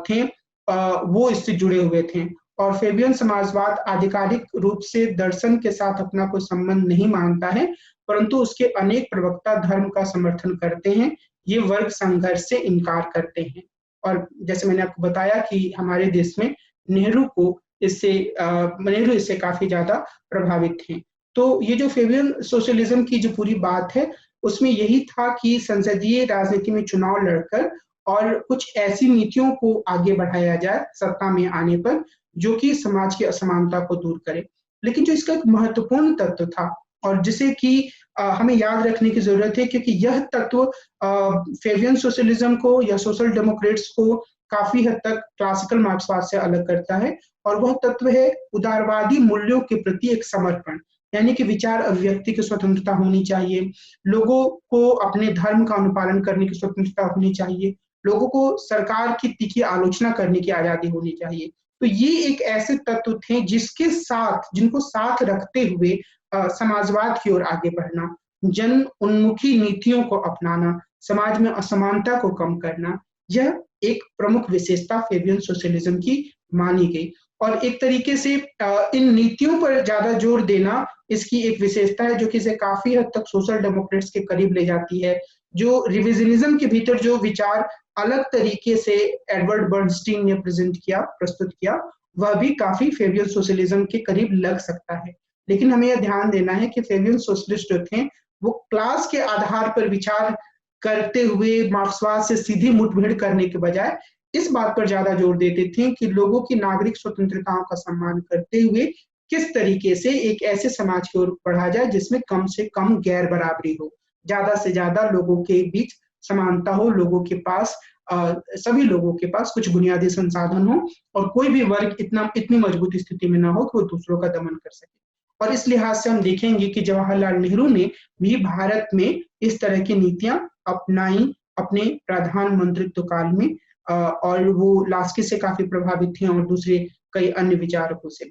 थे, वो इससे जुड़े हुए थे। और फेबियन समाजवाद आधिकारिक रूप से दर्शन के साथ अपना कोई संबंध नहीं मानता है, परंतु उसके अनेक प्रवक्ता धर्म का समर्थन करते हैं। ये वर्ग संघर्ष से इनकार करते हैं और जैसे मैंने आपको बताया कि हमारे देश में नेहरू इससे काफी ज्यादा प्रभावित थे। तो ये जो फेबियन सोशलिज्म की जो पूरी बात है उसमें यही था कि संसदीय राजनीति में चुनाव लड़कर और कुछ ऐसी नीतियों को आगे बढ़ाया जाए सत्ता में आने पर जो कि समाज की असमानता को दूर करे। लेकिन जो इसका एक महत्वपूर्ण तत्व था और जिसे कि हमें याद रखने की जरूरत है, क्योंकि यह तत्व फेबियन सोशलिज्म को या सोशल डेमोक्रेट्स को काफी हद तक क्लासिकल मार्क्सवाद से अलग करता है, और वह तत्व है उदारवादी मूल्यों के प्रति एक समर्पण। यानी कि विचार अभिव्यक्ति की स्वतंत्रता होनी चाहिए, लोगों को अपने धर्म का अनुपालन करने की स्वतंत्रता होनी चाहिए, लोगों को सरकार की तीखी आलोचना करने की आजादी होनी चाहिए। तो ये एक ऐसे तत्व थे जिनको साथ रखते हुए समाजवाद की ओर आगे बढ़ना, जन उन्मुखी नीतियों को अपनाना, समाज में असमानता को कम करना, यह एक प्रमुख विशेषता फेबियन सोशलिज्म की मानी गई। और एक तरीके से इन नीतियों पर ज्यादा जोर देना इसकी एक विशेषता है जो कि इसे काफी हद तक सोशल डेमोक्रेट्स के करीब ले जाती है। जो रिविजनिज्म के भीतर जो विचार अलग तरीके से एडवर्ड बर्नस्टीन ने प्रस्तुत किया, वह भी काफी फेबियन सोशलिज्म के करीब लग सकता है। लेकिन हमें यह ध्यान देना है कि फेबियन सोशलिस्ट जो थे वो क्लास के आधार पर विचार करते हुए मार्क्सवाद से सीधी मुठभेड़ करने के बजाय इस बात पर ज्यादा जोर देते थे कि लोगों की नागरिक स्वतंत्रताओं का सम्मान करते हुए किस तरीके से एक ऐसे समाज की ओर बढ़ा जाए जिसमें कम से कम गैर बराबरी हो, ज्यादा से ज्यादा लोगों के बीच समानता हो, लोगों के पास सभी लोगों के पास कुछ बुनियादी संसाधन हो और कोई भी वर्ग इतनी मजबूत स्थिति में ना हो कि वो दूसरों का दमन कर सके। और इस लिहाज से हम देखेंगे कि जवाहरलाल नेहरू ने भी भारत में इस तरह की नीतियां अपनाई अपने प्रधानमंत्रित्व काल में, और वो लास्की से काफी प्रभावित थे और दूसरे कई अन्य विचारकों से।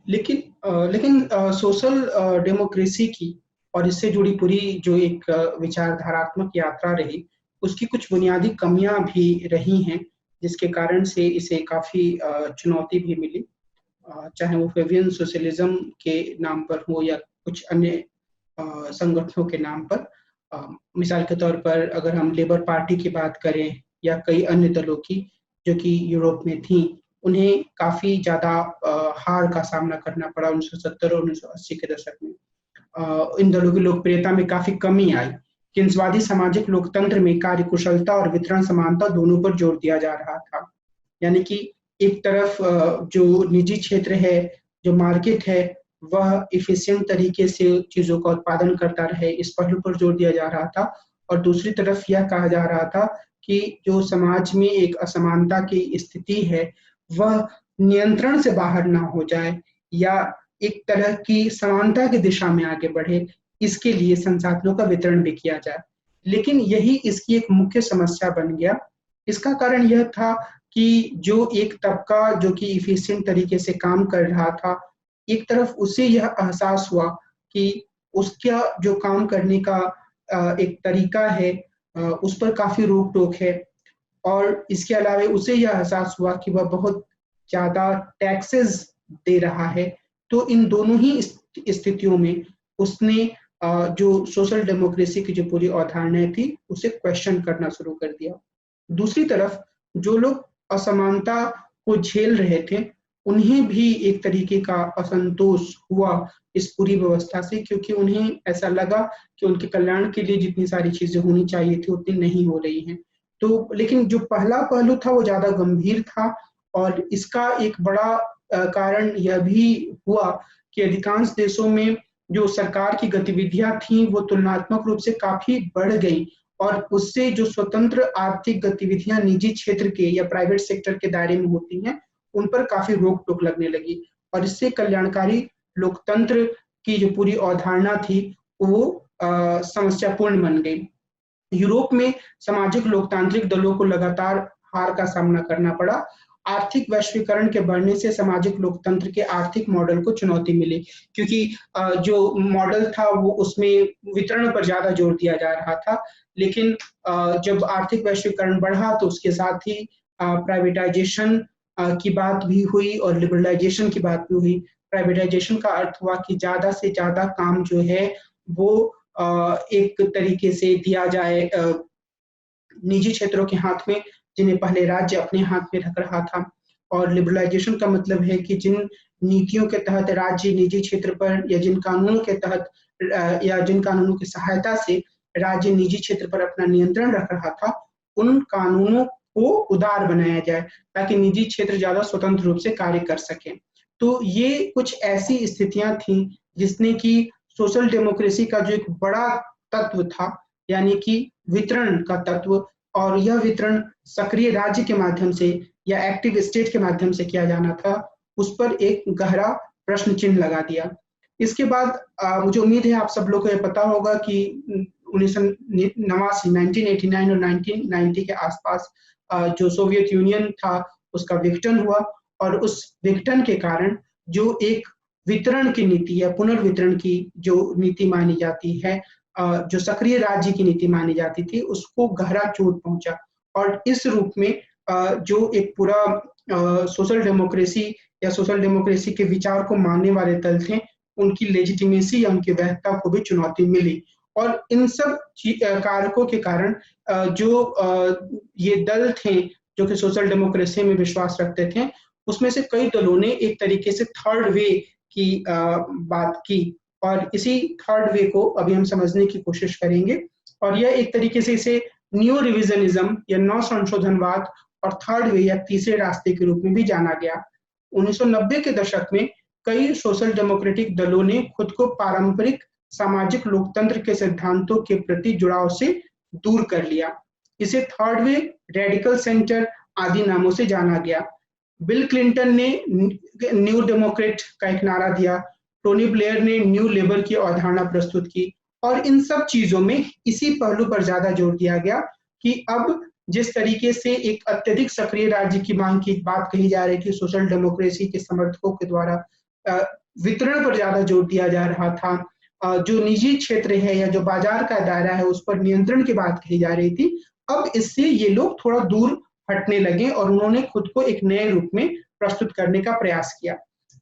लेकिन सोशल डेमोक्रेसी की और इससे जुड़ी पूरी जो एक विचारधारात्मक यात्रा रही, उसकी कुछ बुनियादी कमियां भी रही हैं जिसके कारण से इसे काफी चुनौती भी मिली, चाहे वो फेबियन सोशलिज्म के नाम पर हो या कुछ अन्य संगठनों के नाम पर। मिसाल के तौर पर अगर हम लेबर पार्टी की बात करें या कई अन्य दलों की जो कि यूरोप में थी, उन्हें काफी ज्यादा हार का सामना करना पड़ा 1970 और 1980 के दशक में। इन दलों की लोकप्रियता में काफी कमी आई। किन्सवादी सामाजिक लोकतंत्र में कार्यकुशलता और वितरण समानता दोनों पर जोर दिया जा रहा था। यानी कि एक तरफ जो निजी क्षेत्र है, जो मार्केट है, वह एफिशिएंट तरीके से चीजों का उत्पादन करता रहे, इस पहलू पर जोर दिया जा रहा था। और दूसरी तरफ यह कहा जा रहा था कि जो समाज में एक असमानता की स्थिति है, वह नियंत्रण से बाहर ना हो जाए या एक तरह की समानता की दिशा में आगे बढ़े, इसके लिए संसाधनों का वितरण भी किया जाए। लेकिन यही इसकी एक मुख्य समस्या बन गया। इसका कारण यह था कि जो एक तबका जो कि एफिशिएंट तरीके से काम कर रहा था, एक तरफ उसे यह एहसास हुआ कि उसका जो काम करने का एक तरीका है, उस पर काफ़ी रोक-टोक है और इसके अलावा उसे यह एहसास हुआ कि वह बहुत ज़्यादा टैक्सेस दे रहा है। तो इन दोनों ही स्थितियों में उसने जो सोशल डेमोक्रेसी की जो पूरी अवधारणा थी, उसे क्वेश्चन करना शुरू कर दिया। दूसरी तरफ जो लोग असमानता को झेल रहे थे, उन्हें भी एक तरीके का असंतोष हुआ इस पूरी व्यवस्था से, क्योंकि उन्हें ऐसा लगा कि उनके कल्याण के लिए जितनी सारी चीज़ें होनी चाहिए थी, उतनी नहीं हो रही हैं। तो लेकिन जो पहला पहलू था वो ज़्यादा गंभीर था और इसका एक बड़ा कारण यह भी हुआ कि अधिकांश देशों में जो सरकार की गतिविधियाँ थीं, वो तुलनात्मक रूप से काफ़ी बढ़ गई और उससे जो स्वतंत्र आर्थिक गतिविधियाँ निजी क्षेत्र के या प्राइवेट सेक्टर के दायरे में होती हैं, उन पर काफ़ी रोक-टोक लगने लगी और इससे कल्याणकारी लोकतंत्र की जो पूरी अवधारणा थी, वो समस्यापूर्ण बन गई। यूरोप में सामाजिक लोकतांत्रिक दलों को लगातार हार का सामना करना पड़ा। आर्थिक वैश्वीकरण के बढ़ने से सामाजिक लोकतंत्र के आर्थिक मॉडल को चुनौती मिली, क्योंकि जो मॉडल था वो उसमें वितरण पर ज़्यादा जोर दिया जा रहा था। लेकिन जब आर्थिक वैश्वीकरण बढ़ा तो उसके साथ ही प्राइवेटाइजेशन की बात भी हुई और लिबरलाइजेशन की बात भी हुई। प्राइवेटाइजेशन का अर्थ हुआ कि ज़्यादा से ज़्यादा काम जो है वो एक तरीके से दिया जाए निजी क्षेत्रों के हाथ में, जिन्हें पहले राज्य अपने हाथ में रख रहा था। और लिबरलाइजेशन का मतलब है कि जिन नीतियों के तहत राज्य निजी क्षेत्र पर या जिन कानूनों के तहत या जिन कानूनों की सहायता से राज्य निजी क्षेत्र पर अपना नियंत्रण रख रहा था, उन कानूनों को उदार बनाया जाए ताकि निजी क्षेत्र ज़्यादा स्वतंत्र रूप से कार्य कर सकें। तो ये कुछ ऐसी स्थितियाँ थीं जिसने कि सोशल डेमोक्रेसी का जो एक बड़ा तत्व था, यानी कि वितरण का तत्व, और यह वितरण सक्रिय राज्य के माध्यम से या एक्टिव स्टेट के माध्यम से किया जाना था, उस पर एक गहरा प्रश्न चिन्ह लगा दिया। इसके बाद मुझे उम्मीद है आप सब लोग को ये पता होगा कि 1989 1989 और 1990 के आसपास जो सोवियत यूनियन था उसका विघटन हुआ और उस विघटन के कारण जो एक वितरण की नीति या पुनर्वितरण की जो नीति मानी जाती है, जो सक्रिय राज्य की नीति मानी जाती थी, उसको गहरा चोट पहुंचा और इस रूप में जो एक पूरा सोशल डेमोक्रेसी या सोशल डेमोक्रेसी के विचार को मानने वाले दल थे, उनकी लेजिटिमेसी या उनकी वैधता को भी चुनौती मिली। और इन सब कारकों के कारण जो ये दल थे जो कि सोशल डेमोक्रेसी में विश्वास रखते थे, उसमें से कई दलों ने एक तरीके से थर्ड वे की बात की और इसी थर्ड वे को अभी हम समझने की कोशिश करेंगे। और यह एक तरीके से इसे न्यू रिविजनिज्म या नव संशोधनवाद और थर्ड वे या तीसरे रास्ते के रूप में भी जाना गया। 1990 के दशक में कई सोशल डेमोक्रेटिक दलों ने खुद को पारंपरिक सामाजिक लोकतंत्र के सिद्धांतों के प्रति जुड़ाव से दूर कर लिया। इसे थर्ड वे, रेडिकल सेंटर आदि नामों से जाना गया। बिल क्लिंटन ने न्यू डेमोक्रेट का एक नारा दिया, टोनी ब्लेयर ने न्यू लेबर की अवधारणा प्रस्तुत की और इन सब चीजों में इसी पहलू पर ज्यादा जोर दिया गया कि अब जिस तरीके से एक अत्यधिक सक्रिय राज्य की मांग की बात कही जा रही थी, सोशल डेमोक्रेसी के समर्थकों के द्वारा वितरण पर ज्यादा जोर दिया जा रहा था, जो निजी क्षेत्र है या जो बाजार का दायरा है उस पर नियंत्रण की बात कही जा रही थी, अब इससे ये लोग थोड़ा दूर हटने लगे और उन्होंने खुद को एक नए रूप में प्रस्तुत करने का प्रयास किया।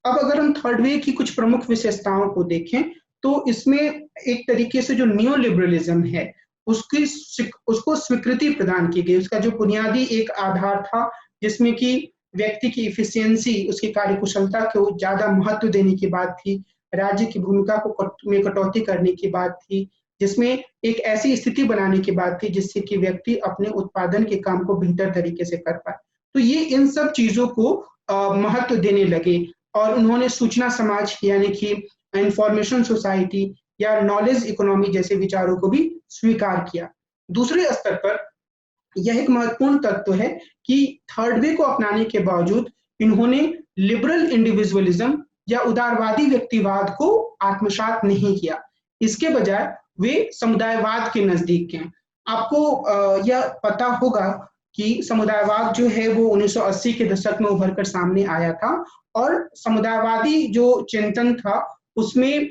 अब अगर हम थर्ड वे की कुछ प्रमुख विशेषताओं को देखें तो इसमें एक तरीके से जो न्यू लिबरलिज्म है उसको स्वीकृति प्रदान की गई। उसका जो बुनियादी एक आधार था जिसमें कि व्यक्ति की इफिशियंसी, उसकी कार्यकुशलता को ज्यादा महत्व देने की बात थी, राज्य की भूमिका को में कटौती करने की बात थी, जिसमें एक ऐसी स्थिति बनाने की बात थी जिससे कि व्यक्ति अपने उत्पादन के काम को बेहतर तरीके से कर पाए। तो ये इन सब चीजों को महत्व देने लगे और उन्होंने सूचना समाज यानी कि इंफॉर्मेशन सोसाइटी या नॉलेज इकोनॉमी जैसे विचारों को भी स्वीकार किया। दूसरे स्तर पर यह एक महत्वपूर्ण तत्व है कि थर्ड वे को अपनाने के बावजूद इन्होंने लिबरल इंडिविजुअलिज्म या उदारवादी व्यक्तिवाद को आत्मसात नहीं किया। इसके बजाय वे समुदायवाद के नजदीक हैं। आपको यह पता होगा कि समुदायवाद जो है वो 1980 के दशक में उभर कर सामने आया था और समुदायवादी जो चिंतन था उसमें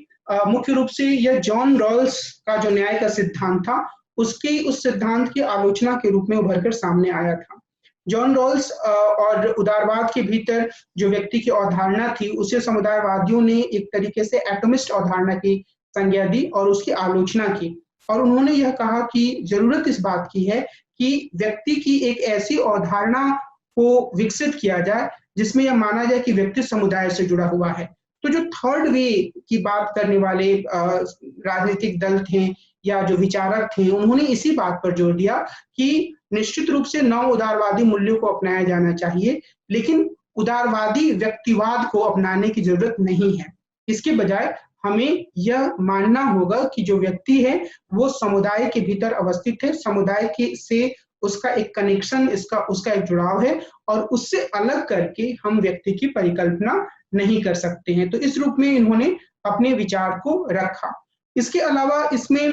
मुख्य रूप से यह जॉन रॉल्स का जो न्याय का सिद्धांत था उसके उस सिद्धांत की आलोचना के रूप में उभर कर सामने आया था। जॉन रॉल्स और उदारवाद के भीतर जो व्यक्ति की अवधारणा थी उसे समुदायवादियों ने एक तरीके से एटोमिस्ट अवधारणा की संज्ञा दी और उसकी आलोचना की और उन्होंने यह कहा कि जरूरत इस बात की है कि व्यक्ति की एक ऐसी अवधारणा को विकसित किया जाए जिसमें यह माना जाए कि व्यक्ति समुदाय से जुड़ा हुआ है। तो जो थर्ड वे की बात करने वाले राजनीतिक दल थे या जो विचारक थे उन्होंने इसी बात पर जोर दिया कि निश्चित रूप से नव उदारवादी मूल्यों को अपनाया जाना चाहिए, लेकिन उदारवादी व्यक्तिवाद को अपनाने की जरूरत नहीं है। इसके बजाय हमें यह मानना होगा कि जो व्यक्ति है वो समुदाय के भीतर अवस्थित है, समुदाय के से उसका एक कनेक्शन, उसका एक जुड़ाव है और उससे अलग करके हम व्यक्ति की परिकल्पना नहीं कर सकते हैं। तो इस रूप में इन्होंने अपने विचार को रखा। इसके अलावा इसमें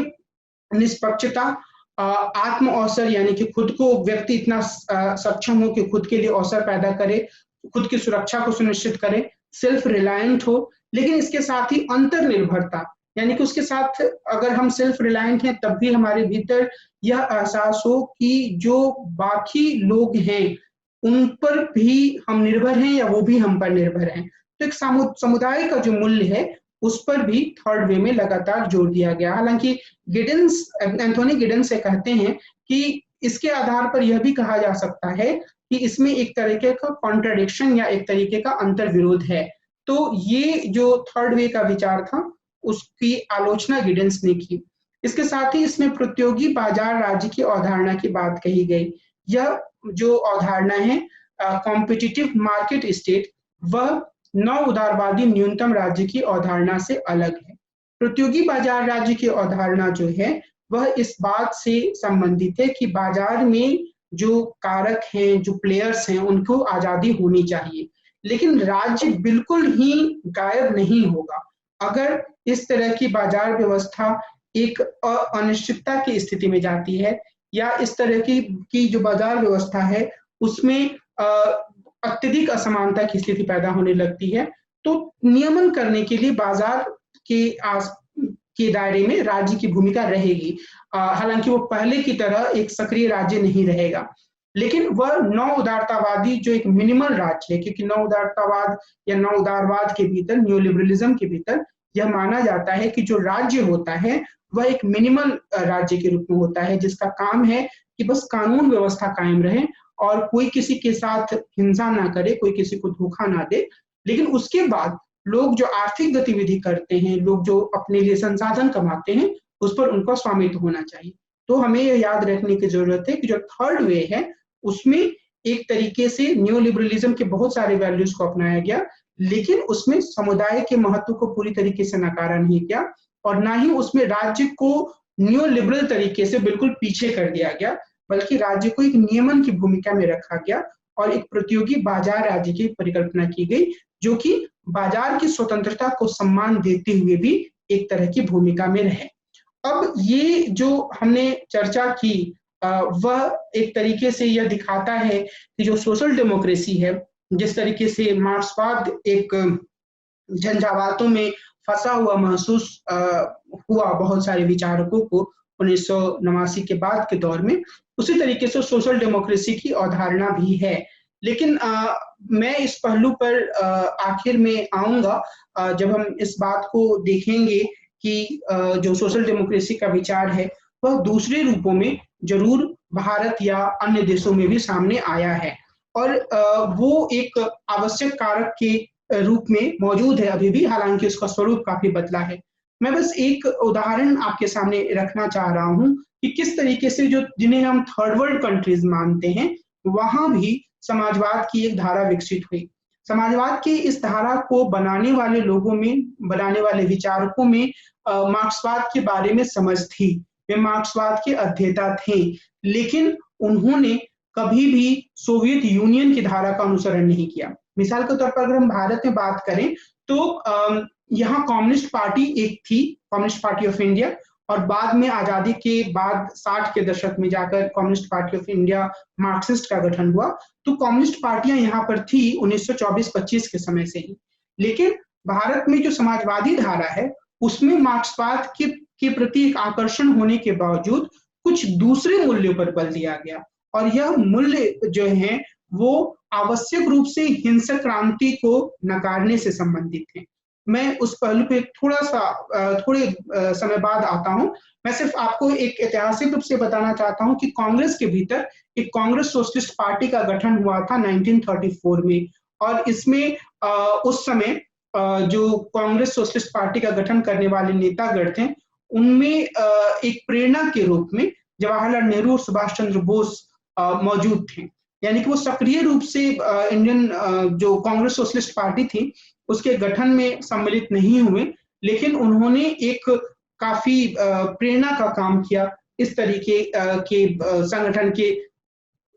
निष्पक्षता, आत्म अवसर यानी कि खुद को व्यक्ति इतना सक्षम हो कि खुद के लिए अवसर पैदा करे, खुद की सुरक्षा को सुनिश्चित करे, सेल्फ रिलायंट हो, लेकिन इसके साथ ही अंतर्निर्भरता यानी कि उसके साथ अगर हम सेल्फ रिलायंट हैं तब भी हमारे भीतर यह एहसास हो कि जो बाकी लोग हैं उन पर भी हम निर्भर हैं या वो भी हम पर निर्भर हैं। तो एक समुदाय का जो मूल्य है उस पर भी थर्ड वे में लगातार जोर दिया गया। हालांकि एंथोनी गिडेंस से कहते हैं कि इसके आधार पर यह भी कहा जा सकता है कि इसमें एक तरीके का कॉन्ट्रडिक्शन या एक तरीके का अंतर्विरोध है। तो ये जो थर्ड वे का विचार था उसकी आलोचना गिडेंस ने की। इसके साथ ही इसमें प्रतियोगी बाजार राज्य की अवधारणा की बात कही गई। यह जो अवधारणा है कॉम्पिटिटिव मार्केट स्टेट, वह नव उदारवादी न्यूनतम राज्य की अवधारणा से अलग है। प्रतियोगी बाजार राज्य की अवधारणा जो है वह इस बात से संबंधित है कि बाजार में जो कारक हैं, जो प्लेयर्स हैं, उनको आजादी होनी चाहिए, लेकिन राज्य बिल्कुल ही गायब नहीं होगा। अगर इस तरह की बाजार व्यवस्था एक अनिश्चितता की स्थिति में जाती है या इस तरह की जो बाजार व्यवस्था है उसमें अत्यधिक असमानता की स्थिति पैदा होने लगती है, तो नियमन करने के लिए बाजार के दायरे में राज्य की भूमिका रहेगी। हालांकि वो पहले की तरह एक सक्रिय राज्य नहीं रहेगा, लेकिन वह नव उदारतावादी जो एक मिनिमल राज्य है, क्योंकि नव उदारतावाद या नव उदारवाद के भीतर, न्यू लिबरलिज्म के भीतर यह माना जाता है कि जो राज्य होता है वह एक मिनिमल राज्य के रूप में होता है जिसका काम है कि बस कानून व्यवस्था कायम रहे और कोई किसी के साथ हिंसा ना करे, कोई किसी को धोखा ना दे, लेकिन उसके बाद लोग जो आर्थिक गतिविधि करते हैं, लोग जो अपने लिए संसाधन कमाते हैं, उस पर उनका स्वामित्व होना चाहिए। तो हमें यह याद रखने की जरूरत है कि जो थर्ड वे है उसमें एक तरीके से न्यू लिबरलिज्म के बहुत सारे वैल्यूज को अपनाया गया, लेकिन उसमें समुदाय के महत्व को पूरी तरीके से नकारा नहीं गया और ना ही उसमें राज्य को न्यू लिबरल तरीके से बिल्कुल पीछे कर दिया गया, बल्कि राज्य को एक नियमन की भूमिका में रखा गया और एक प्रतियोगी बाजार राज्य की परिकल्पना की गई, जो कि बाजार की स्वतंत्रता को सम्मान देते हुए भी एक तरह की भूमिका में रहे। अब ये जो हमने चर्चा की वह एक तरीके से यह दिखाता है कि जो सोशल डेमोक्रेसी है, जिस तरीके से मार्क्सवाद एक झंझावातों में फंसा हुआ महसूस हुआ बहुत सारे विचारकों को 1989 के बाद के दौर में, उसी तरीके से सोशल डेमोक्रेसी की अवधारणा भी है। लेकिन मैं इस पहलू पर आखिर में आऊंगा जब हम इस बात को देखेंगे कि जो सोशल डेमोक्रेसी का विचार है वह दूसरे रूपों में जरूर भारत या अन्य देशों में भी सामने आया है और वो एक आवश्यक कारक के रूप में मौजूद है अभी भी, हालांकि उसका स्वरूप काफी बदला है। मैं बस एक उदाहरण आपके सामने रखना चाह रहा हूँ कि किस तरीके से जो जिन्हें हम थर्ड वर्ल्ड कंट्रीज मानते हैं, वहां भी समाजवाद की एक धारा विकसित हुई। समाजवाद की इस धारा को बनाने वाले लोगों में, बनाने वाले विचारकों में मार्क्सवाद के बारे में समझ थी। वे मार्क्सवाद के अध्येता थे, लेकिन उन्होंने कभी भी सोवियत यूनियन की धारा का अनुसरण नहीं किया। मिसाल के तौर पर अगर हम भारत में बात करें तो यहाँ कम्युनिस्ट पार्टी एक थी, कम्युनिस्ट पार्टी ऑफ इंडिया, और बाद में आजादी के बाद 60 के दशक में जाकर communist party of India Marxist का गठन हुआ। तो कम्युनिस्ट पार्टियां यहाँ पर थी 1924-25 के समय से ही। लेकिन भारत में जो समाजवादी धारा है उसमें मार्क्सवाद के प्रति एक आकर्षण होने के बावजूद कुछ दूसरे मूल्यों पर बल दिया गया, और यह मूल्य जो है वो आवश्यक रूप से हिंसक क्रांति को नकारने से संबंधित है। मैं उस पहलू पे थोड़े समय बाद आता हूं। मैं सिर्फ आपको एक ऐतिहासिक रूप से बताना चाहता हूं कि कांग्रेस के भीतर एक कांग्रेस सोशलिस्ट पार्टी का गठन हुआ था 1934 में, और इसमें उस समय जो कांग्रेस सोशलिस्ट पार्टी का गठन करने वाले नेतागण थे, उनमें एक प्रेरणा के रूप में जवाहरलाल नेहरू और सुभाष चंद्र बोस मौजूद थे। यानी कि वो सक्रिय रूप से इंडियन जो कांग्रेस सोशलिस्ट पार्टी थी उसके गठन में सम्मिलित नहीं हुए, लेकिन उन्होंने एक काफी प्रेरणा का काम किया इस तरीके के संगठन के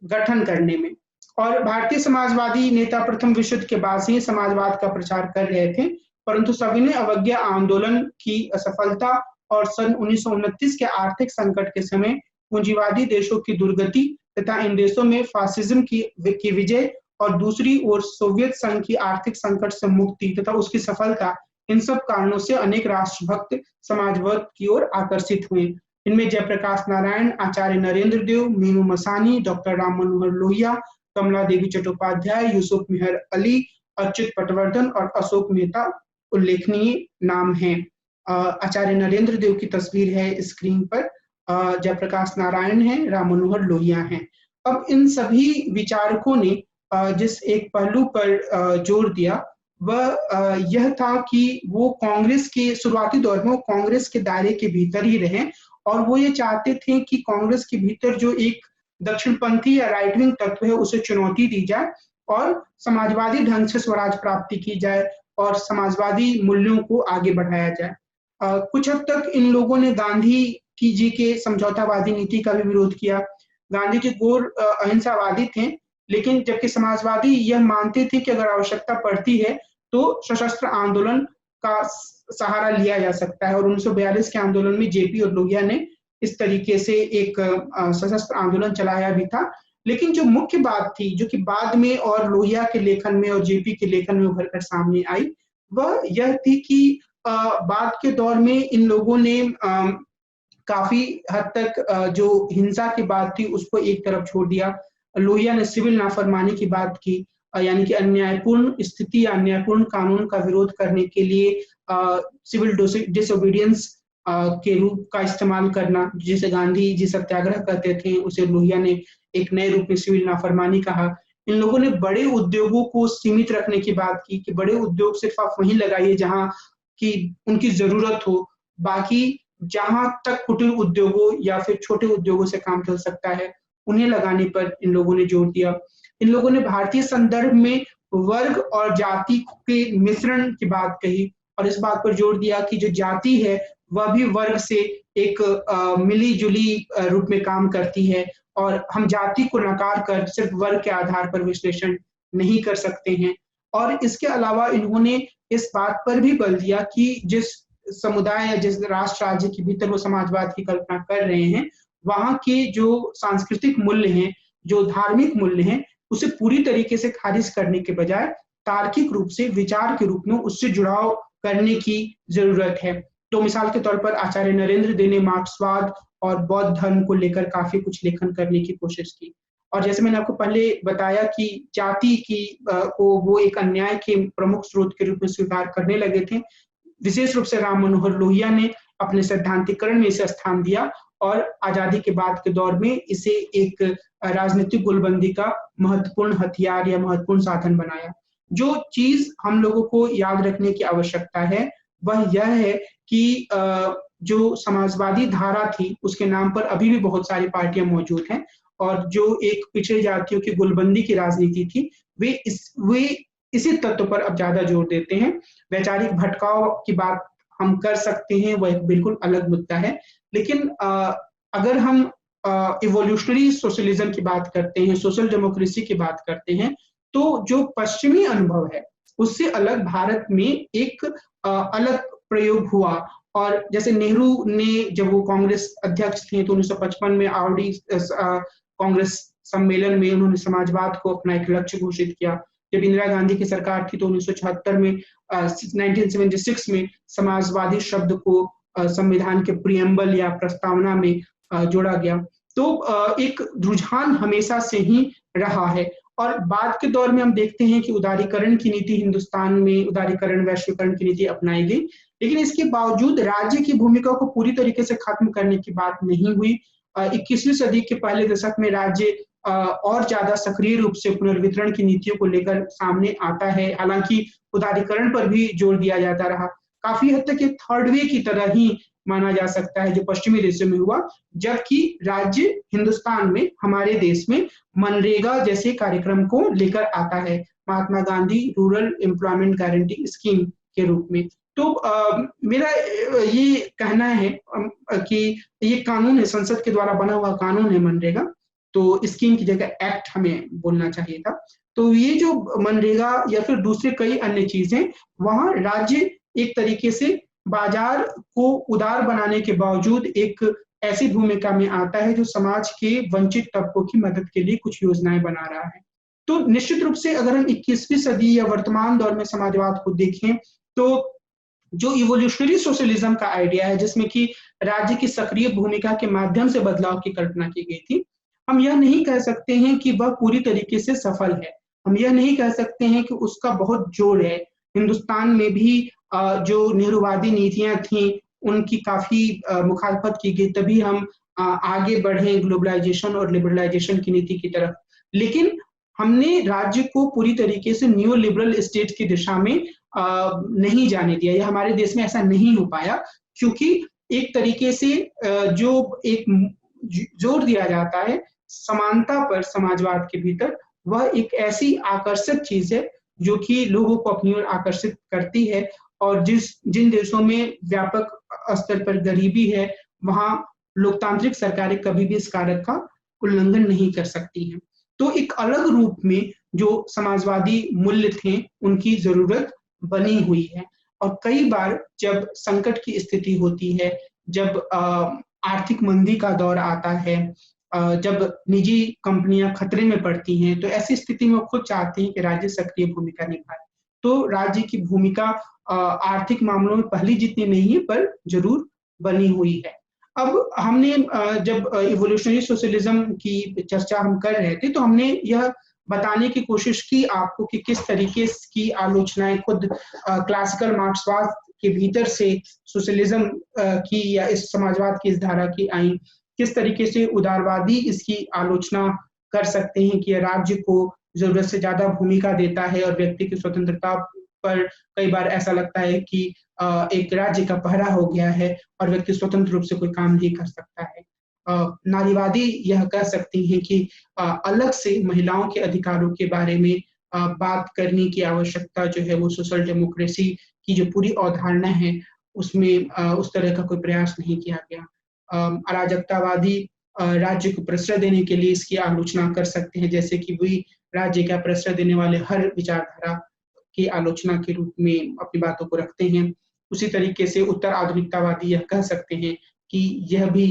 गठन करने में। और भारतीय समाजवादी नेता प्रथम विश्व युद्ध के बाद से ही समाजवाद का प्रचार कर रहे थे, परंतु सविनय अवज्ञा आंदोलन की असफलता और सन 1929 के आर्थिक संकट के समय पूंजीवादी देशों की दुर्गति तथा इन देशों में फासिज्म की विजय और दूसरी ओर सोवियत संघ की आर्थिक संकट से मुक्ति तथा उसकी सफलता, इन सब कारणों से अनेक राष्ट्रभक्त समाजवाद की ओर आकर्षित हुए। इनमें जयप्रकाश नारायण, आचार्य नरेंद्र देव, मीनू मसानी, डॉक्टर राम मनोहर लोहिया, कमला देवी चट्टोपाध्याय, यूसुफ मेहर अली, अच्युत पटवर्धन और अशोक मेहता उल्लेखनीय नाम हैं। आचार्य नरेंद्र देव की तस्वीर है स्क्रीन पर, जयप्रकाश नारायण है, राम मनोहर लोहिया हैं। अब इन सभी विचारकों ने जिस एक पहलू पर जोर दिया वह यह था कि वो कांग्रेस के शुरुआती दौर में वो कांग्रेस के दायरे के भीतर ही रहे, और वो ये चाहते थे कि कांग्रेस के भीतर जो एक दक्षिणपंथी या राइट विंग तत्व है उसे चुनौती दी जाए और समाजवादी ढंग से स्वराज प्राप्ति की जाए और समाजवादी मूल्यों को आगे बढ़ाया जाए। कुछ हद तक इन लोगों ने गांधी जी के समझौतावादी नीति का भी विरोध किया। गांधी जी घोर अहिंसावादी थे, लेकिन जबकि समाजवादी यह मानते थे कि अगर आवश्यकता पड़ती है तो सशस्त्र आंदोलन का सहारा लिया जा सकता है, और 1942 के आंदोलन में जेपी और लोहिया ने इस तरीके से एक सशस्त्र आंदोलन चलाया भी था। लेकिन जो मुख्य बात थी, जो कि बाद में और लोहिया के लेखन में और जेपी के लेखन में उभर कर सामने आई, वह यह थी कि बाद के दौर में इन लोगों ने काफी हद तक जो हिंसा की बात थी उसको एक तरफ छोड़ दिया। लोहिया ने सिविल नाफरमानी की बात की, यानी कि अन्यायपूर्ण स्थिति या अन्यायपूर्ण कानून का विरोध करने के लिए सिविल डिसोबीडियंस के रूप का इस्तेमाल करना, जिसे गांधी जी सत्याग्रह कहते थे, उसे लोहिया ने एक नए रूप में सिविल नाफरमानी कहा। इन लोगों ने बड़े उद्योगों को सीमित रखने की बात की कि बड़े उद्योग सिर्फ आप वहीं लगाइए जहां की उनकी जरूरत हो, बाकी जहां तक कुटीर उद्योगों या फिर छोटे उद्योगों से काम चल सकता है उन्हें लगाने पर इन लोगों ने जोर दिया। इन लोगों ने भारतीय संदर्भ में वर्ग और जाति के मिश्रण की बात कही और इस बात पर जोर दिया कि जो जाति है वह भी वर्ग से एक मिली जुली रूप में काम करती है और हम जाति को नकार कर सिर्फ वर्ग के आधार पर विश्लेषण नहीं कर सकते हैं। और इसके अलावा इन्होंने इस बात पर भी बल दिया कि जिस समुदाय या जिस राष्ट्र राज्य के भीतर वो समाजवाद की कल्पना कर रहे हैं, वहां के जो सांस्कृतिक मूल्य हैं, जो धार्मिक मूल्य हैं, उसे पूरी तरीके से खारिज करने के बजाय तार्किक रूप से विचार के रूप में उससे जुड़ाव करने की जरूरत है। तो मिसाल के तौर पर आचार्य नरेंद्र देव ने मार्क्सवाद और बौद्ध धर्म को लेकर काफी कुछ लेखन करने की कोशिश की। और जैसे मैंने आपको पहले बताया कि जाति की को वो एक अन्याय के प्रमुख स्रोत के रूप में स्वीकार करने लगे थे, विशेष रूप से राम मनोहर लोहिया ने अपने सैद्धांतिकरण में इसे स्थान दिया और आजादी के बाद के दौर में इसे एक राजनीतिक गोलबंदी का महत्वपूर्ण हथियार या महत्वपूर्ण साधन बनाया। जो चीज हम लोगों को याद रखने की आवश्यकता है वह यह है कि जो समाजवादी धारा थी उसके नाम पर अभी भी बहुत सारी पार्टियां मौजूद हैं, और जो एक पिछड़ी जातियों की गुलबंदी की राजनीति थी, वे इसी तत्व पर अब ज्यादा जोर देते हैं। वैचारिक भटकाव की बात हम कर सकते हैं, वह एक बिल्कुल अलग मुद्दा है। लेकिन अगर हम इवोल्यूशनरी सोशलिज्म की बात करते हैं, सोशल डेमोक्रेसी की बात करते हैं, तो जो पश्चिमी अनुभव है उससे अलग भारत में एक अलग प्रयोग हुआ। और जैसे नेहरू ने, जब वो कांग्रेस अध्यक्ष थे तो 1955 में आवड़ी कांग्रेस सम्मेलन में उन्होंने समाजवाद को अपना एक लक्ष्य घोषित किया। जब इंदिरा गांधी की सरकार थी तो 1976 में 1976 में समाजवादी शब्द को संविधान के प्रियम्बल या प्रस्तावना में जोड़ा गया। तो एक रुझान हमेशा से ही रहा है। और बाद के दौर में हम देखते हैं कि उदारीकरण की नीति हिंदुस्तान में, उदारीकरण वैश्वीकरण की नीति अपनाई गई, लेकिन इसके बावजूद राज्य की भूमिका को पूरी तरीके से खत्म करने की बात नहीं हुई। 21वीं सदी के पहले दशक में राज्य और ज्यादा सक्रिय रूप से पुनर्वितरण की नीतियों को लेकर सामने आता है। हालांकि उदारीकरण पर भी जोर दिया जाता रहा। काफी हद तक ये थर्ड वे की तरह ही माना जा सकता है जो पश्चिमी देशों में हुआ, जबकि राज्य हिंदुस्तान में, हमारे देश में मनरेगा जैसे कार्यक्रम को लेकर आता है, Mahatma Gandhi rural employment guarantee scheme के रूप में। तो मेरा ये कहना है कि ये कानून है, संसद के द्वारा बना हुआ कानून है मनरेगा, तो स्कीम की जगह एक्ट हमें बोलना चाहिए था। तो ये जो मनरेगा या फिर दूसरे कई अन्य चीजें, वहां राज्य एक तरीके से बाजार को उदार बनाने के बावजूद एक ऐसी भूमिका में आता है जो समाज के वंचित तबकों की मदद के लिए कुछ योजनाएं बना रहा है। तो निश्चित रूप से अगर हम 21वीं सदी या वर्तमान दौर में समाजवाद को देखें, तो जो इवोल्यूशनरी सोशलिज्म का आइडिया है, जिसमें कि राज्य की सक्रिय भूमिका के माध्यम से बदलाव की कल्पना की गई थी, हम यह नहीं कह सकते हैं कि वह पूरी तरीके से सफल है। हम यह नहीं कह सकते हैं कि उसका बहुत जोर है। हिंदुस्तान में भी जो नेहरूवादी नीतियां थी उनकी काफी मुखालफत की गई, तभी हम आगे बढ़े ग्लोबलाइजेशन और लिबरलाइजेशन की नीति की तरफ। लेकिन हमने राज्य को पूरी तरीके से न्यू लिबरल स्टेट की दिशा में नहीं जाने दिया, या हमारे देश में ऐसा नहीं हो पाया, क्योंकि एक तरीके से जो एक जोर दिया जाता है समानता पर समाजवाद के भीतर, वह एक ऐसी आकर्षक चीज है जो कि लोगों को अपनी ओर आकर्षित करती है। और जिन देशों में व्यापक स्तर पर गरीबी है, वहां लोकतांत्रिक सरकारें कभी भी इस कारक का उल्लंघन नहीं कर सकती हैं। तो एक अलग रूप में जो समाजवादी मूल्य थे उनकी जरूरत बनी हुई है। और कई बार जब संकट की स्थिति होती है, जब आर्थिक मंदी का दौर आता है, जब निजी कंपनियां खतरे में पड़ती हैं, तो ऐसी स्थिति में खुद चाहते हैं कि राज्य सक्रिय भूमिका निभाए। तो राज्य की भूमिका आर्थिक मामलों में पहले जितनी नहीं है, पर जरूर बनी हुई है। अब हमने जब इवोल्यूशनरी सोशलिज्म की चर्चा हम कर रहे थे, तो हमने यह बताने की कोशिश की आपको कि किस तरीके की आलोचनाएं खुद क्लासिकल मार्क्सवाद के भीतर से सोशलिज्म की या इस समाजवाद की इस धारा की आई, किस तरीके से उदारवादी इसकी आलोचना कर सकते हैं कि राज्य को जरूरत से ज्यादा भूमिका देता है और व्यक्ति की स्वतंत्रता पर कई बार ऐसा लगता है कि एक राज्य का पहरा हो गया है और व्यक्ति स्वतंत्र रूप से कोई काम नहीं कर सकता है। नारीवादी यह कह सकती हैं कि अलग से महिलाओं के अधिकारों के बारे में बात करने की आवश्यकता जो है वो सोशल डेमोक्रेसी की जो पूरी अवधारणा है उसमें उस तरह का कोई प्रयास नहीं किया गया। अराजकतावादी राज्य को प्रश्रय देने के लिए इसकी आलोचना कर सकते हैं, जैसे कि वही राज्य का प्रश्रय देने वाले हर विचारधारा की आलोचना के रूप में अपनी बातों को रखते हैं। उसी तरीके से उत्तर आधुनिकतावादी यह कह सकते हैं कि यह भी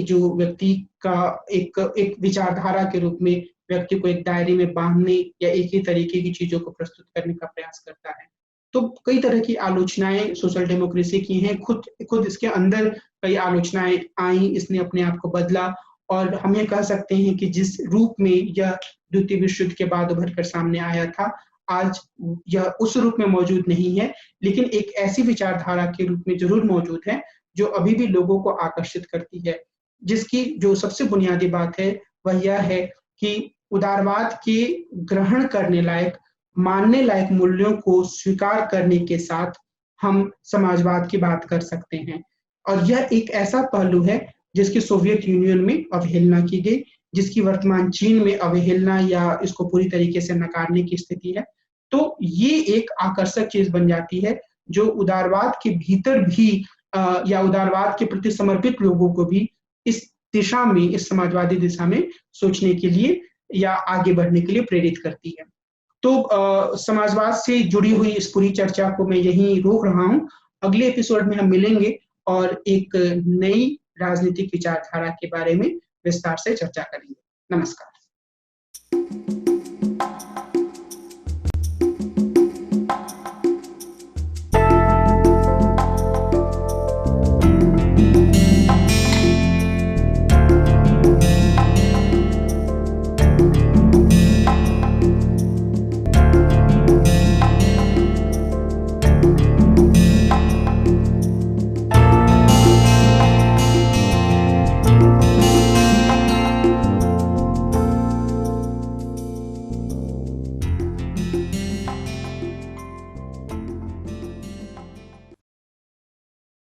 जो व्यक्ति का एक विचारधारा के रूप में व्यक्ति को एक दायरे में बांधने या एक ही तरीके की चीजों को प्रस्तुत करने का प्रयास करता है। तो कई तरह की आलोचनाएं सोशल डेमोक्रेसी की हैं। खुद इसके अंदर कई आलोचनाएं आई, इसने अपने आप को बदला और हम ये कह सकते हैं कि जिस रूप में यह द्वितीय विश्व युद्ध के बाद उभर कर सामने आया था, आज यह उस रूप में मौजूद नहीं है, लेकिन एक ऐसी विचारधारा के रूप में जरूर मौजूद है जो अभी भी लोगों को आकर्षित करती है। जिसकी जो सबसे बुनियादी बात है वह यह है कि उदारवाद के ग्रहण करने लायक, मानने लायक मूल्यों को स्वीकार करने के साथ हम समाजवाद की बात कर सकते हैं। और यह एक ऐसा पहलू है जिसकी सोवियत यूनियन में अवहेलना की गई, जिसकी वर्तमान चीन में अवहेलना या इसको पूरी तरीके से नकारने की स्थिति है। तो ये एक आकर्षक चीज बन जाती है जो उदारवाद के भीतर भी या उदारवाद के प्रति समर्पित लोगों को भी इस दिशा में, इस समाजवादी दिशा में सोचने के लिए या आगे बढ़ने के लिए प्रेरित करती है। तो समाजवाद से जुड़ी हुई इस पूरी चर्चा को मैं यहीं रोक रहा हूँ। अगले एपिसोड में हम मिलेंगे और एक नई राजनीतिक विचारधारा के बारे में विस्तार से चर्चा करेंगे। नमस्कार।